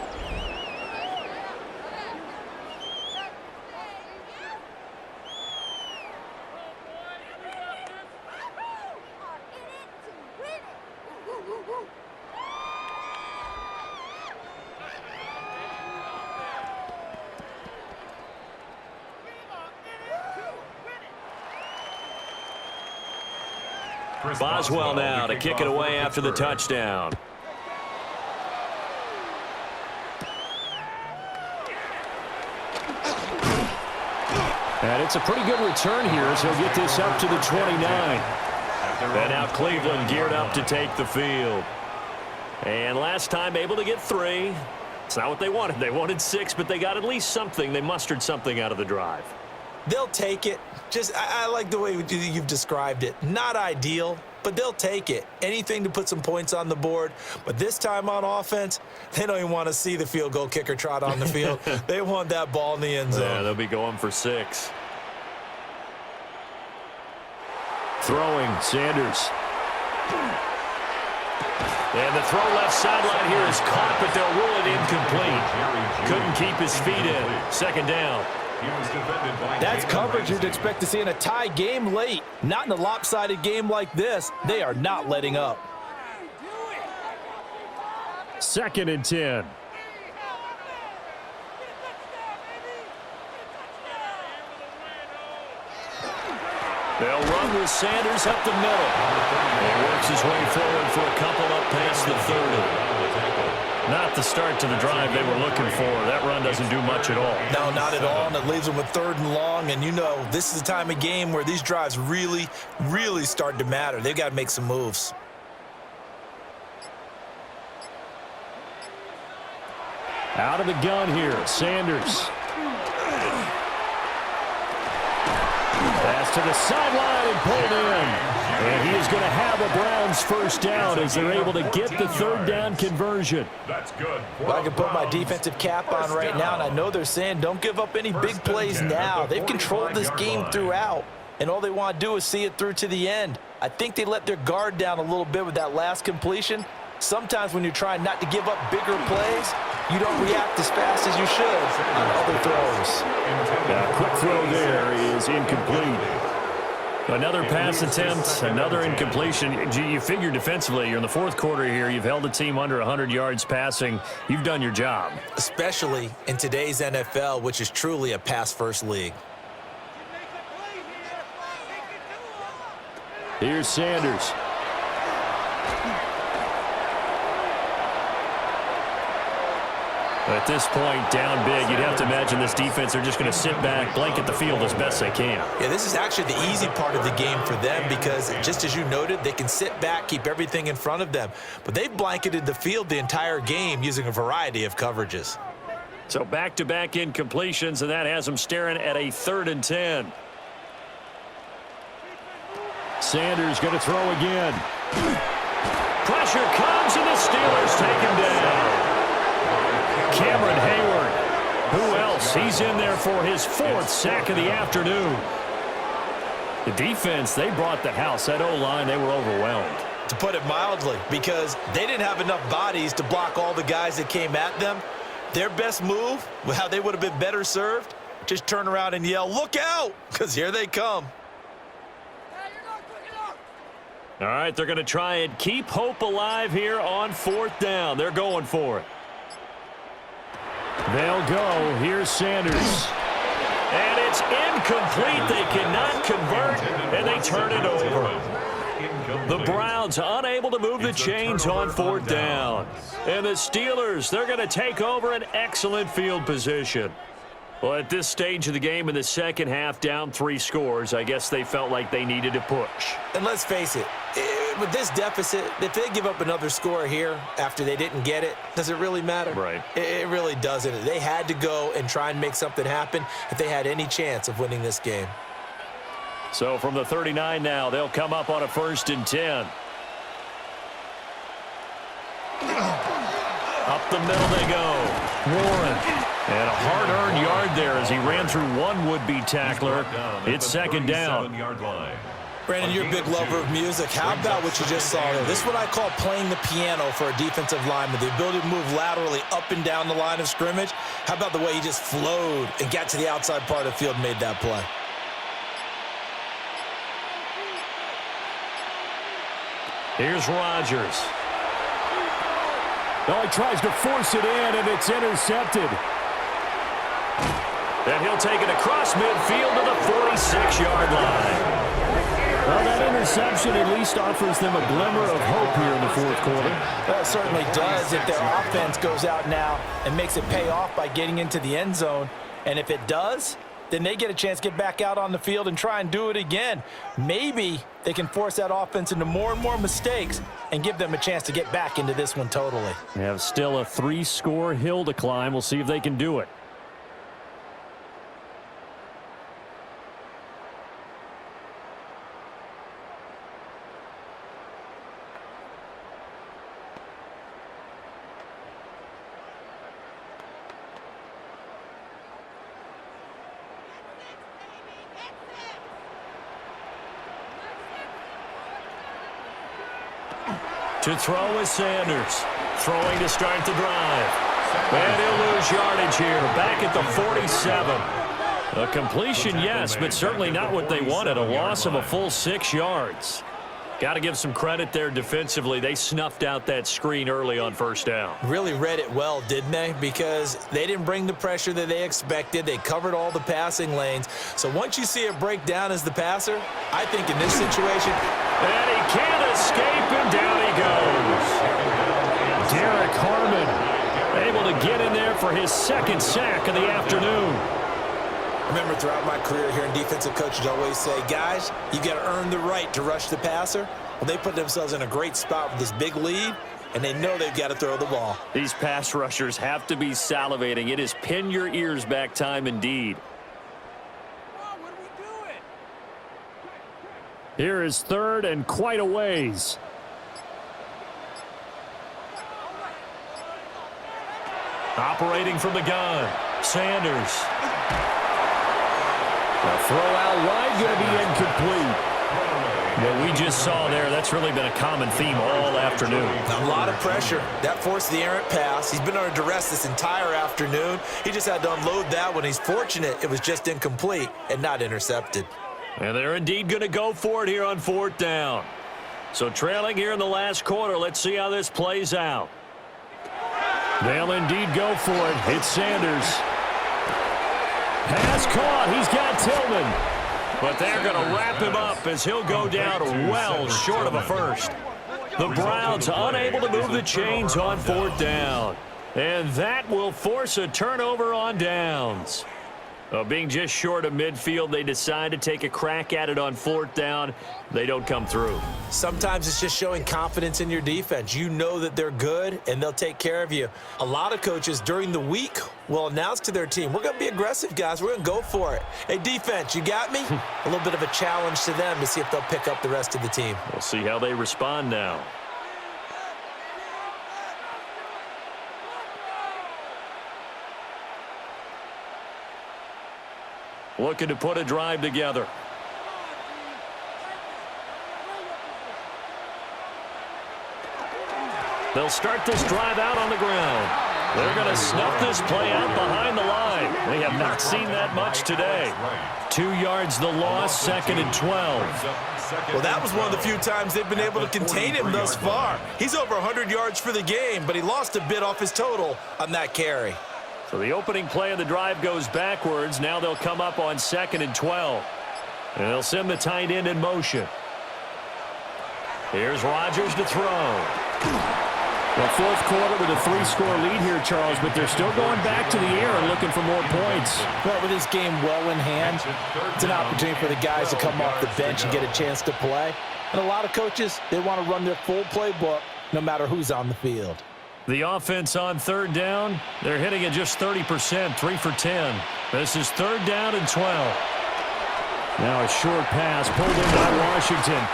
Speaker 6: Boswell now to kick it away after the touchdown. And it's a pretty good return here as he'll get this up to the 29. And now Cleveland geared up to take the field. And last time able to get 3. It's not what they wanted. They wanted 6, but they got at least something. They mustered something out of the drive.
Speaker 5: They'll take it. I like the way you've described it. Not ideal, but they'll take it. Anything to put some points on the board. But this time on offense, they don't even want to see the field goal kicker trot on the field. They want that ball in the end zone.
Speaker 6: Yeah, they'll be going for 6. Throwing, Sanders. And the throw left sideline here is caught, but they'll rule it incomplete. Couldn't keep his feet in. 2nd down.
Speaker 5: That's coverage you'd expect to see in a tie game late. Not in a lopsided game like this. They are not letting up.
Speaker 6: 2nd and 10. They'll run with Sanders up the middle. He works his way forward for a couple up past the 30. Not the start to the drive they were looking for. That run doesn't do much at all.
Speaker 5: No, not at all, and it leaves them with 3rd and long. And you know, this is the time of game where these drives really, really start to matter. They've got to make some moves.
Speaker 6: Out of the gun here, Sanders. Pass to the sideline and pulled in. And he is going to have a Browns first down as they're able to get the 3rd down conversion.
Speaker 1: That's good.
Speaker 5: Well, I can put my defensive cap on right now, and I know they're saying don't give up any big plays now. They've controlled this game throughout, and all they want to do is see it through to the end. I think they let their guard down a little bit with that last completion, Sometimes when you're trying not to give up bigger plays, you don't react as fast as you should on other throws.
Speaker 2: A quick throw there is incomplete. Another pass attempt, another incompletion. You figure defensively, you're in the fourth quarter here. You've held the team under 100 yards passing. You've done your job.
Speaker 5: Especially in today's NFL, which is truly a pass-first league.
Speaker 2: Here's Sanders. At this point, down big, you'd have to imagine this defense are just going to sit back, blanket the field as best they can.
Speaker 5: Yeah, this is actually the easy part of the game for them because, just as you noted, they can sit back, keep everything in front of them. But they've blanketed the field the entire game using a variety of coverages.
Speaker 2: So back-to-back incompletions, and that has them staring at a 3rd and 10. Sanders going to throw again. Pressure comes, and the Steelers take him down. Cameron Hayward. Who else? He's in there for his 4th sack of the afternoon. The defense, they brought the house. That O-line, they were overwhelmed.
Speaker 5: To put it mildly, because they didn't have enough bodies to block all the guys that came at them. Their best move, how they would have been better served, just turn around and yell, "Look out!" because here they come.
Speaker 2: All right, they're going to try and keep hope alive here on 4th down. They're going for it. They'll go. Here's Sanders. And it's incomplete. They cannot convert, and they turn it over. The Browns unable to move the chains on 4th down. And the Steelers, they're going to take over an excellent field position. Well, at this stage of the game in the second half, down 3 scores, I guess they felt like they needed to push.
Speaker 5: And let's face it, with this deficit, if they give up another score here after they didn't get it, does it really matter?
Speaker 2: Right.
Speaker 5: It really doesn't. They had to go and try and make something happen if they had any chance of winning this game.
Speaker 2: So from the 39 now, they'll come up on a 1st and 10. Up the middle they go. Warren. And a hard-earned yard there as he ran through one would-be tackler. It's 2nd down.
Speaker 5: Brandon, you're a big lover of music. How about what you just saw there? This is what I call playing the piano for a defensive lineman, the ability to move laterally up and down the line of scrimmage. How about the way he just flowed and got to the outside part of the field and made that play?
Speaker 2: Here's Rodgers. Oh, he tries to force it in, and it's intercepted. And he'll take it across midfield to the 46-yard line. Well, that interception at least offers them a glimmer of hope here in the 4th quarter.
Speaker 5: Well, it certainly does if their offense goes out now and makes it pay off by getting into the end zone. And if it does, then they get a chance to get back out on the field and try and do it again. Maybe they can force that offense into more and more mistakes and give them a chance to get back into this one totally.
Speaker 2: They have still a 3-score hill to climb. We'll see if they can do it. To throw is Sanders. Throwing to start the drive. And he'll lose yardage here. Back at the 47. A completion, yes, but certainly not what they wanted. A loss of a full 6 yards. Got to give some credit there defensively. They snuffed out that screen early on 1st down.
Speaker 5: Really read it well, didn't they? Because they didn't bring the pressure that they expected. They covered all the passing lanes. So once you see it break down as the passer, I think in this situation...
Speaker 2: And he can't escape, and down he goes. Derek Harmon able to get in there for his 2nd sack of the afternoon.
Speaker 5: I remember throughout my career hearing defensive coaches always say, guys, you got to earn the right to rush the passer. Well, they put themselves in a great spot with this big lead, and they know they've got to throw the ball.
Speaker 2: These pass rushers have to be salivating. It is pin your ears back time indeed. Here is 3rd and quite a ways. Operating from the gun, Sanders. The throw out wide going to be incomplete.
Speaker 6: What we just saw there, that's really been a common theme all afternoon.
Speaker 5: A lot of pressure. That forced the errant pass. He's been under duress this entire afternoon. He just had to unload that one. He's fortunate it was just incomplete and not intercepted.
Speaker 6: And they're indeed going to go for it here on 4th down. So trailing here in the last quarter, let's see how this plays out. They'll indeed go for it. It's Sanders. Pass caught. He's got Tillman. But they're going to wrap him up as he'll go down well short of a first. The Browns unable to move the chains on 4th down. And that will force a turnover on downs. Being just short of midfield, they decide to take a crack at it on 4th down. They don't come through.
Speaker 5: Sometimes it's just showing confidence in your defense. You know that they're good, and they'll take care of you. A lot of coaches during the week will announce to their team, we're going to be aggressive, guys. We're going to go for it. Hey, defense, you got me? A little bit of a challenge to them to see if they'll pick up the rest of the team.
Speaker 6: We'll see how they respond now. Looking to put a drive together. They'll start this drive out on the ground. They're going to snuff this play out behind the line. We have not seen that much today. 2 yards the loss, 2nd and 12.
Speaker 5: Well, that was one of the few times they've been able to contain him thus far. He's over 100 yards for the game, but he lost a bit off his total on that carry.
Speaker 6: So the opening play of the drive goes backwards. Now they'll come up on 2nd and 12. And they'll send the tight end in motion. Here's Rodgers to throw.
Speaker 2: Well, 4th quarter with a 3-score lead here, Charles, but they're still going back to the air and looking for more points.
Speaker 3: Well, with this game well in hand, it's an opportunity for the guys to come off the bench and get a chance to play. And a lot of coaches, they want to run their full playbook no matter who's on the field.
Speaker 6: The offense on 3rd down, they're hitting at just 30%, 3 for 10. This is 3rd down and 12.
Speaker 2: Now a short pass pulled in by Washington.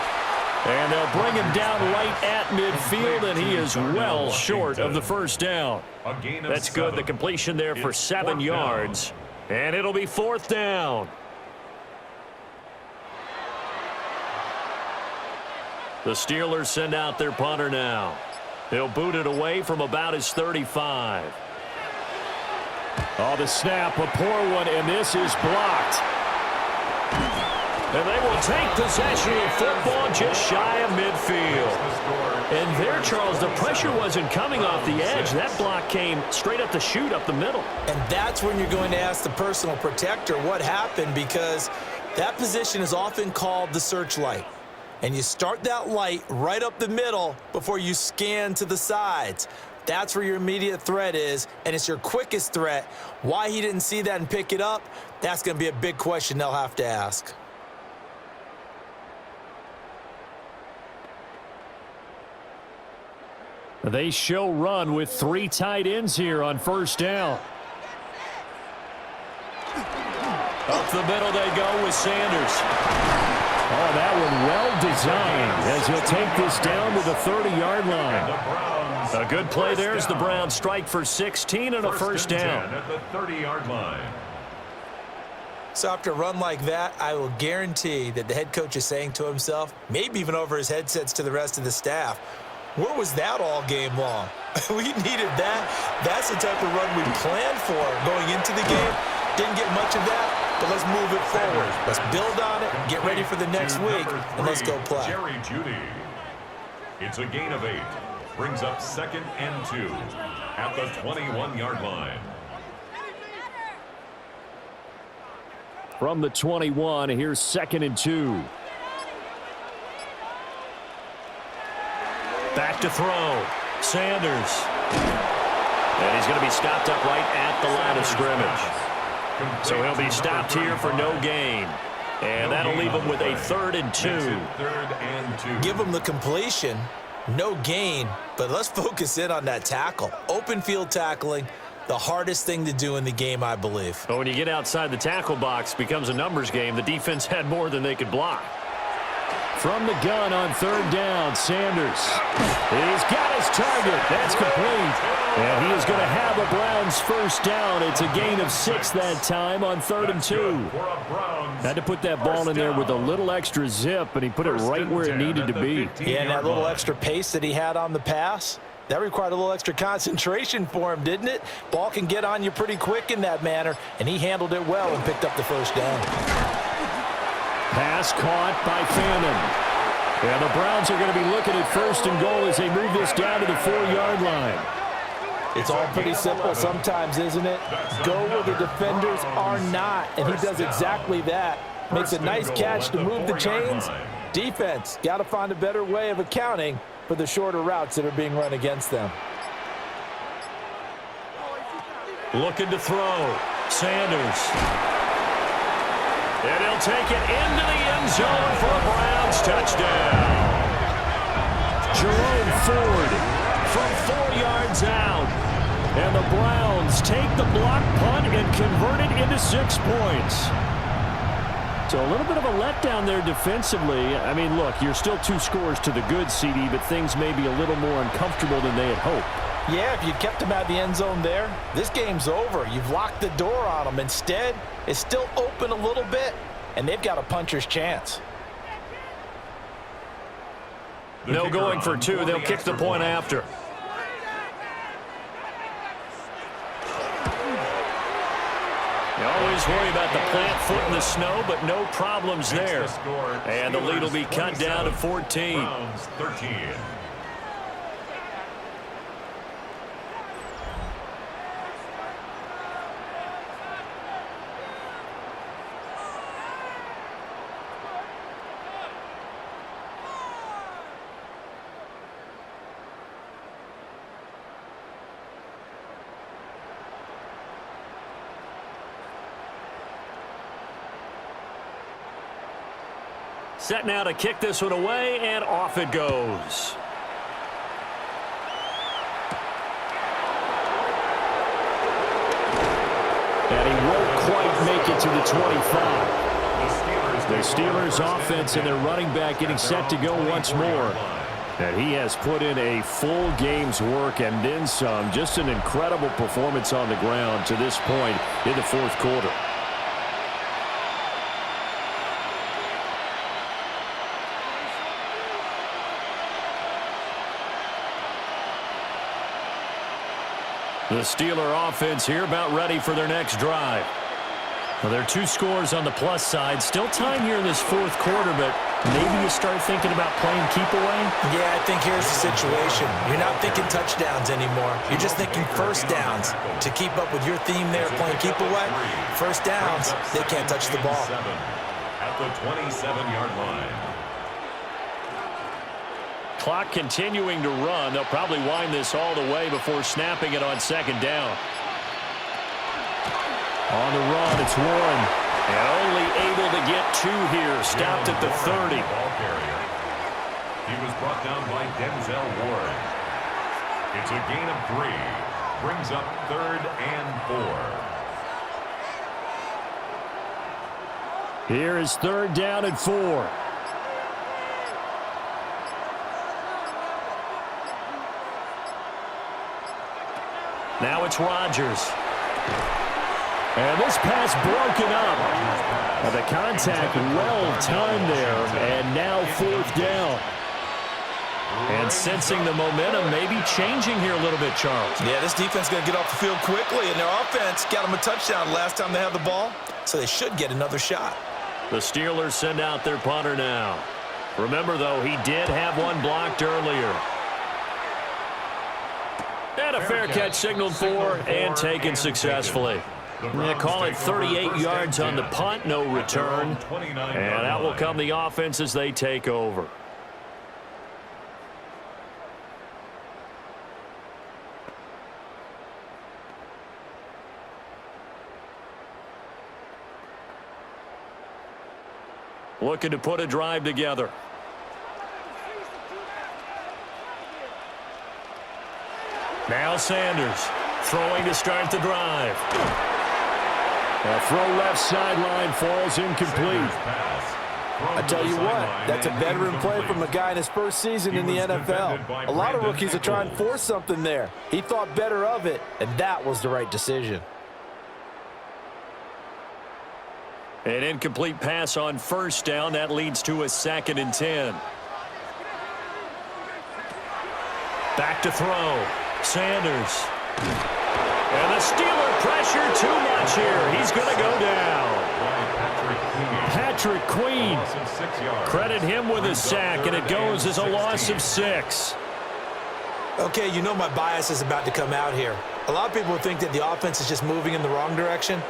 Speaker 6: And they'll bring him down right at midfield, and he is well short of the 1st down. That's good. The completion there for 7 yards. And it'll be 4th down. The Steelers send out their punter now. He'll boot it away from about his 35.
Speaker 2: Oh, the snap, a poor one, and this is blocked.
Speaker 6: And they will take possession of football just shy of midfield. And there, Charles, the pressure wasn't coming off the edge. That block came straight up the chute, up the middle.
Speaker 5: And that's when you're going to ask the personal protector what happened, because that position is often called the searchlight. And you start that light right up the middle before you scan to the sides. That's where your immediate threat is, and it's your quickest threat. Why he didn't see that and pick it up, that's going to be a big question they'll have to ask.
Speaker 2: They show run with 3 tight ends here on 1st down.
Speaker 6: Up the middle they go with Sanders.
Speaker 2: Oh, that one well designed as he'll take this down to the 30-yard line.
Speaker 6: A good play there as the Browns strike for 16 and a 1st down.
Speaker 1: At the 30-yard line.
Speaker 5: So after a run like that, I will guarantee that the head coach is saying to himself, maybe even over his headsets to the rest of the staff, where was that all game long? We needed that. That's the type of run we planned for going into the game. Didn't get much of that, but let's move it forward. Let's build on it, get ready for the next week, and let's go play.
Speaker 1: Jerry Jeudy. It's a gain of 8. Brings up 2nd and 2 at the 21-yard line.
Speaker 2: From the 21, here's 2nd and 2.
Speaker 6: Back to throw. Sanders. And he's going to be stopped up right at the line of scrimmage. So he'll be stopped here for no gain. And that'll leave him with a 3rd and 2.
Speaker 5: Give him the completion, no gain, but let's focus in on that tackle. Open field tackling, the hardest thing to do in the game, I believe.
Speaker 6: But when you get outside the tackle box, it becomes a numbers game. The defense had more than they could block.
Speaker 2: From the gun on third down, Sanders. He's got his target. That's complete. And he is going to have a Browns first down. It's a gain of 6 that time on 3rd and 2. Had to put that ball in there with a little extra zip, and he put it right where it needed to be.
Speaker 5: Yeah, and that little extra pace that he had on the pass, that required a little extra concentration for him, didn't it? Ball can get on you pretty quick in that manner, and he handled it well and picked up the first down.
Speaker 2: Pass caught by Fannin. And the Browns are going to be looking at 1st and goal as they move this down to the 4-yard line.
Speaker 3: It's all pretty simple sometimes, isn't it? Go where the defenders are not, and he does exactly that. Makes a nice catch to move the chains. Defense, got to find a better way of accounting for the shorter routes that are being run against them.
Speaker 2: Looking to throw. Sanders. And he'll take it into the end zone for a Browns touchdown. Jerome Ford from 4 yards out. And the Browns take the block punt and convert it into 6 points. So a little bit of a letdown there defensively. I mean, look, you're still 2 scores to the good, CD, but things may be a little more uncomfortable than they had hoped.
Speaker 3: Yeah, if you kept him out of the end zone there, this game's over. You've locked the door on him. Instead, it's still open a little bit, and they've got a puncher's chance.
Speaker 6: No going for 2. They'll kick the point after. You always worry about the plant foot in the snow, but no problems there. And the lead will be cut down to 14.
Speaker 1: Browns 13.
Speaker 6: Set now to kick this one away, and off it goes.
Speaker 2: And he won't quite make it to the 25. The Steelers offense and their running back getting set to go once more. And he has put in a full game's work and then some. Just an incredible performance on the ground to this point in the 4th quarter. The Steeler offense here about ready for their next drive. Well, there are 2 scores on the plus side. Still time here in this 4th quarter, but maybe you start thinking about playing keep away?
Speaker 5: Yeah, I think here's the situation. You're not thinking touchdowns anymore. You're just thinking first downs. To keep up with your theme there, playing keep away, first downs, they can't touch the ball.
Speaker 1: At the 27-yard line.
Speaker 6: Clock continuing to run. They'll probably wind this all the way before snapping it on 2nd down.
Speaker 2: On the run, it's Warren.
Speaker 6: And only able to get 2 here. Stopped at the 30.
Speaker 1: Ball carrier. He was brought down by Denzel Ward. It's a gain of 3. Brings up 3rd and 4.
Speaker 2: Here is 3rd down and 4.
Speaker 6: Now it's Rodgers.
Speaker 2: And this pass broken up. The contact well timed there, and now 4th down.
Speaker 6: And sensing the momentum maybe changing here a little bit, Charles.
Speaker 5: Yeah, this defense is going to get off the field quickly, and their offense got them a touchdown last time they had the ball, so they should get another shot.
Speaker 6: The Steelers send out their punter now. Remember, though, he did have one blocked earlier. And a fair catch signaled for and taken successfully. They call it 38 yards on the punt, no return. And out will come the offense as they take over. Looking to put a drive together. Now Sanders throwing to start the drive.
Speaker 2: A throw left sideline falls incomplete.
Speaker 3: I tell you what, that's a veteran play from a guy in his first season in the NFL. A lot of rookies are trying to force something there. He thought better of it, and that was the right decision.
Speaker 6: An incomplete pass on first down. That leads to a 2nd and 10. Back to throw. Sanders. And the Steeler pressure too much here. He's going to go down. Patrick Queen. Credit him with a sack, and it goes as a loss of 6.
Speaker 5: Okay, you know my bias is about to come out here. A lot of people think that the offense is just moving in the wrong direction.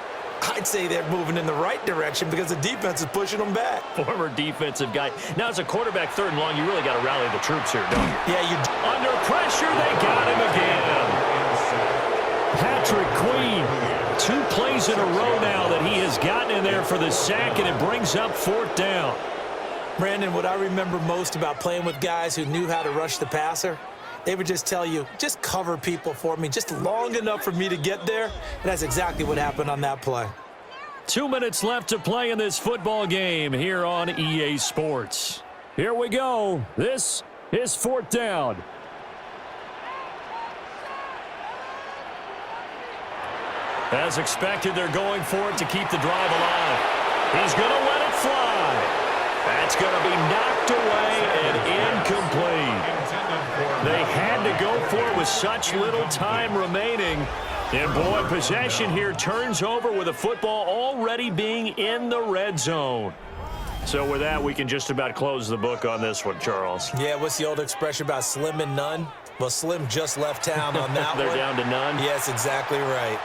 Speaker 5: I'd say they're moving in the right direction because the defense is pushing them back.
Speaker 6: Former defensive guy. Now, as a quarterback, 3rd and long, you really got to rally the troops here, don't you?
Speaker 5: Yeah, you do.
Speaker 6: Under pressure, they got him again. Patrick Queen, 2 plays in a row now that he has gotten in there for the sack, and it brings up 4th down.
Speaker 5: Brandon, what I remember most about playing with guys who knew how to rush the passer, they would just tell you, just cover people for me, just long enough for me to get there. And that's exactly what happened on that play.
Speaker 6: 2 minutes left to play in this football game here on EA Sports. Here we go. This is 4th down. As expected, they're going for it to keep the drive alive. He's going to let it fly. That's going to be knocked away and incomplete. They had to go for it with such little time remaining. And, boy, possession here turns over with the football already being in the red zone. So with that, we can just about close the book on this one, Charles.
Speaker 5: Yeah, what's the old expression about slim and none? Well, Slim just left town on that
Speaker 6: They're
Speaker 5: one.
Speaker 6: down to none?
Speaker 5: Yes, exactly right.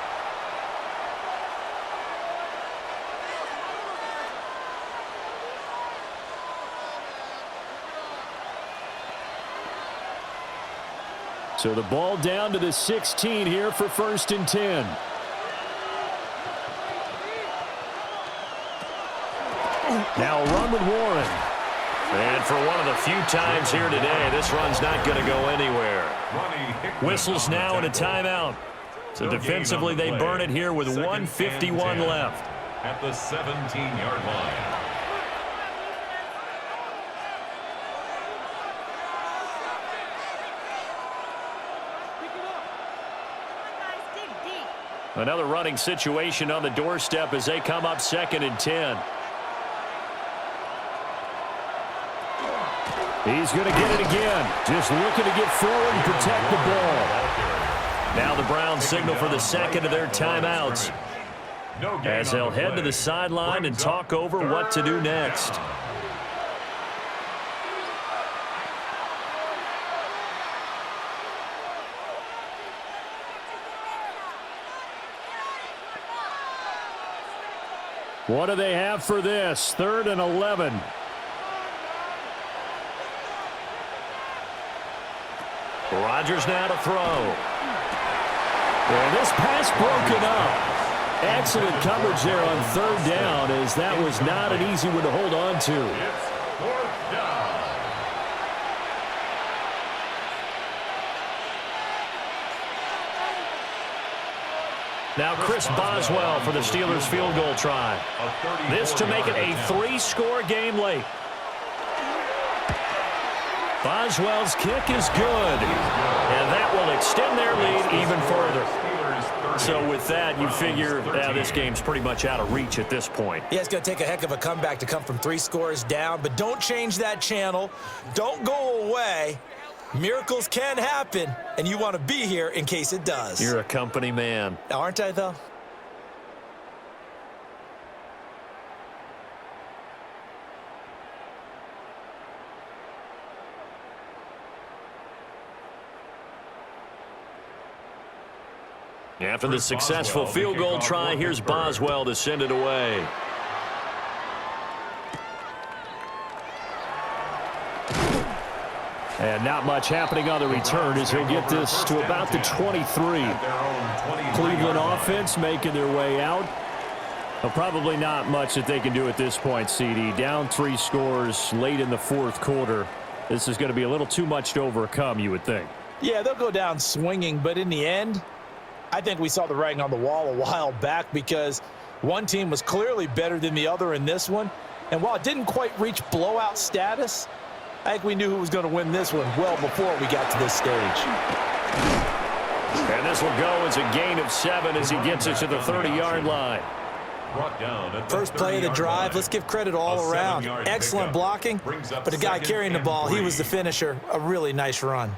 Speaker 2: So the ball down to the 16 here for 1st and 10. Now a run with Warren.
Speaker 6: And for one of the few times here today, this run's not going to go anywhere. Whistles now and a timeout. So defensively, they burn it here with 1:51 left.
Speaker 1: At the 17-yard line.
Speaker 6: Another running situation on the doorstep as they come up 2nd and 10.
Speaker 2: He's going to get it again. Just looking to get forward and protect the ball.
Speaker 6: Now the Browns signal for the 2nd of their timeouts, as they'll head to the sideline and talk over what to do next.
Speaker 2: What do they have for this? 3rd and 11.
Speaker 6: Rodgers now to throw.
Speaker 2: And this pass broken up. Excellent coverage there on 3rd down, as that was not an easy one to hold on to.
Speaker 1: It's 4th down.
Speaker 6: Now Chris Boswell for the Steelers field goal try. This to make it a 3-score game late. Boswell's kick is good, and that will extend their lead even further. So with that, you figure this game's pretty much out of reach at this point.
Speaker 5: Yeah, it's going to take a heck of a comeback to come from 3 scores down, but don't change that channel. Don't go away. Miracles can happen, and you want to be here in case it does.
Speaker 6: You're a company man.
Speaker 5: Aren't I, though?
Speaker 6: After the successful field goal try, here's Boswell to send it away.
Speaker 2: And not much happening on the return as he'll get this to about the 23. Cleveland offense making their way out. Well, probably not much that they can do at this point, CD. Down 3 scores late in the 4th quarter. This is going to be a little too much to overcome, you would think.
Speaker 3: Yeah, they'll go down swinging, but in the end, I think we saw the writing on the wall a while back because one team was clearly better than the other in this one. And while it didn't quite reach blowout status, I think we knew who was going to win this one well before we got to this stage.
Speaker 6: And this will go as a gain of 7 as he gets it to the 30-yard line.
Speaker 5: First play of the drive, let's give credit all around. Excellent blocking, but the guy carrying the ball, he was the finisher. A really nice run.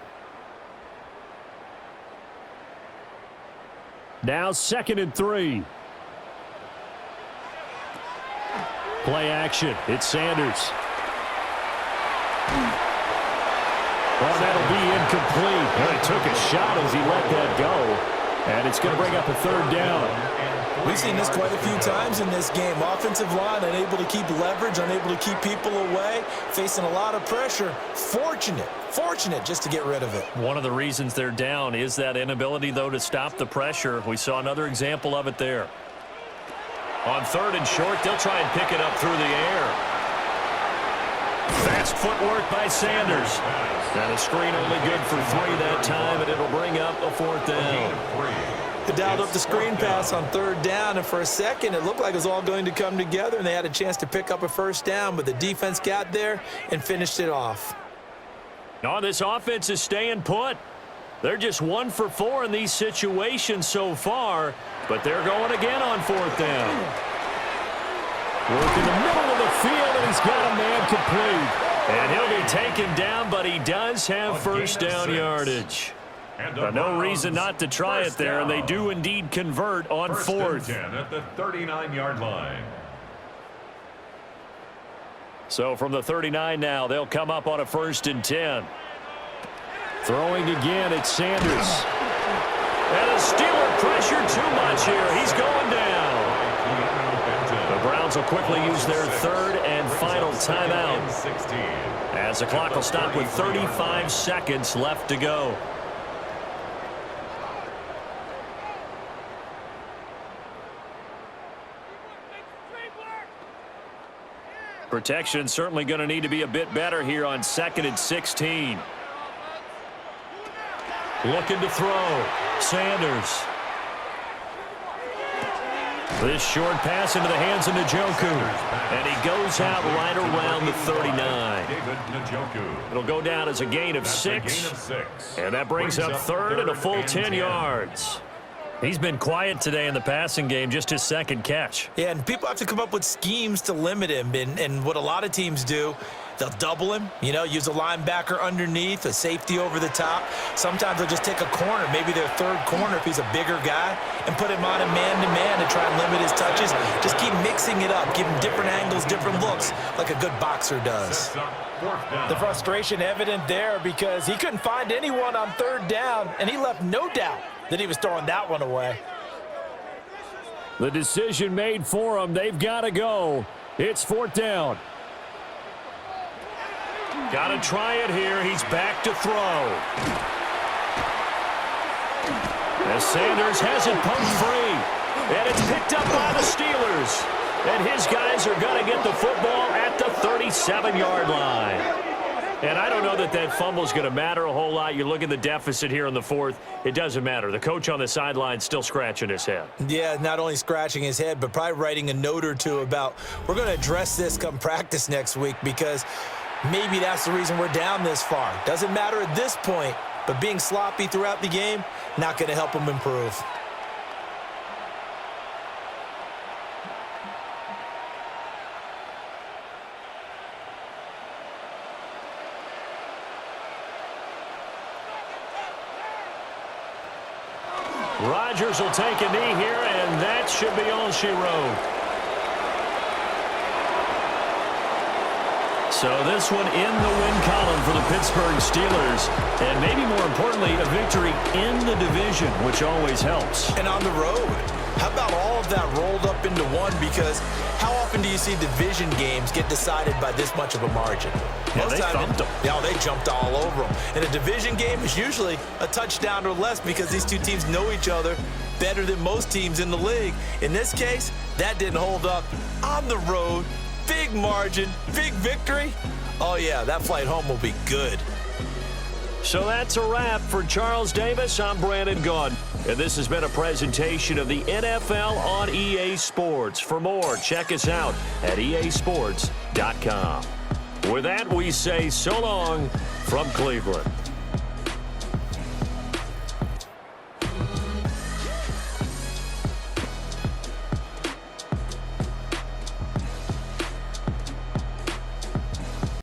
Speaker 2: Now 2nd and 3. Play action. It's Sanders. Well, that'll be incomplete. Well, he took a shot as he let that go. And it's going to bring up a 3rd down.
Speaker 5: We've seen this quite a few times in this game. Offensive line unable to keep leverage, unable to keep people away, facing a lot of pressure. Fortunate just to get rid of it.
Speaker 6: One of the reasons they're down is that inability, though, to stop the pressure. We saw another example of it there. On 3rd and short, they'll try and pick it up through the air. Fast footwork by Sanders. And a screen only good for 3 that time, and it'll bring up a 4th down.
Speaker 5: They dialed up the screen pass on 3rd down, and for a second, it looked like it was all going to come together, and they had a chance to pick up a 1st down, but the defense got there and finished it off.
Speaker 6: No, this offense is staying put. They're just 1 for 4 in these situations so far, but they're going again on 4th down. Work in the middle of the field, and he's got a man complete. And he'll be taken down, but he does have 1st down yardage. No reason not to try it there, and they do indeed convert on 4th.
Speaker 1: At the 39-yard line.
Speaker 6: So from the 39 now, they'll come up on a 1st and 10. Throwing again, it's Sanders. And the Steeler pressure too much here. He's going down. The Browns will quickly use their 3rd and final timeout, as the clock will stop with 35 seconds left to go. Protection certainly going to need to be a bit better here on 2nd and 16. Looking to throw. Sanders. This short pass into the hands of Njoku. And he goes out right around the 39. It'll go down as a gain of 6. And that brings up 3rd and a full 10 yards. He's been quiet today in the passing game, just his 2nd catch.
Speaker 5: Yeah, and people have to come up with schemes to limit him. And what a lot of teams do, they'll double him, use a linebacker underneath, a safety over the top. Sometimes they'll just take a corner, maybe their 3rd corner if he's a bigger guy, and put him on a man-to-man to try and limit his touches. Just keep mixing it up, give him different angles, different looks, like a good boxer does.
Speaker 3: The frustration evident there because he couldn't find anyone on 3rd down, and he left no doubt that he was throwing that one away.
Speaker 2: The decision made for him. They've got to go. It's 4th down.
Speaker 6: Got to try it here. He's back to throw. As Sanders has it pumped free. And it's picked up by the Steelers. And his guys are going to get the football at the 37-yard line. And I don't know that that fumble is going to matter a whole lot. You look at the deficit here in the 4th. It doesn't matter. The coach on the sideline still scratching his head.
Speaker 5: Yeah, not only scratching his head, but probably writing a note or two about we're going to address this come practice next week because maybe that's the reason we're down this far. Doesn't matter at this point, but being sloppy throughout the game, not going to help him improve.
Speaker 6: Rodgers will take a knee here, and that should be all she wrote. So this one in the win column for the Pittsburgh Steelers, and maybe more importantly, a victory in the division, which always helps.
Speaker 5: And on the road, how about all of that rolled up into one? Because how often do you see division games get decided by this much of a margin?
Speaker 6: Yeah, they thumped them.
Speaker 5: Yeah, they jumped all over them. And a division game is usually a touchdown or less because these two teams know each other better than most teams in the league. In this case, that didn't hold up. On the road, big margin, big victory. Oh, yeah, that flight home will be good.
Speaker 6: So that's a wrap for Charles Davis. I'm Brandon Gaudin. And this has been a presentation of the NFL on EA Sports. For more, check us out at easports.com. With that, we say so long from Cleveland.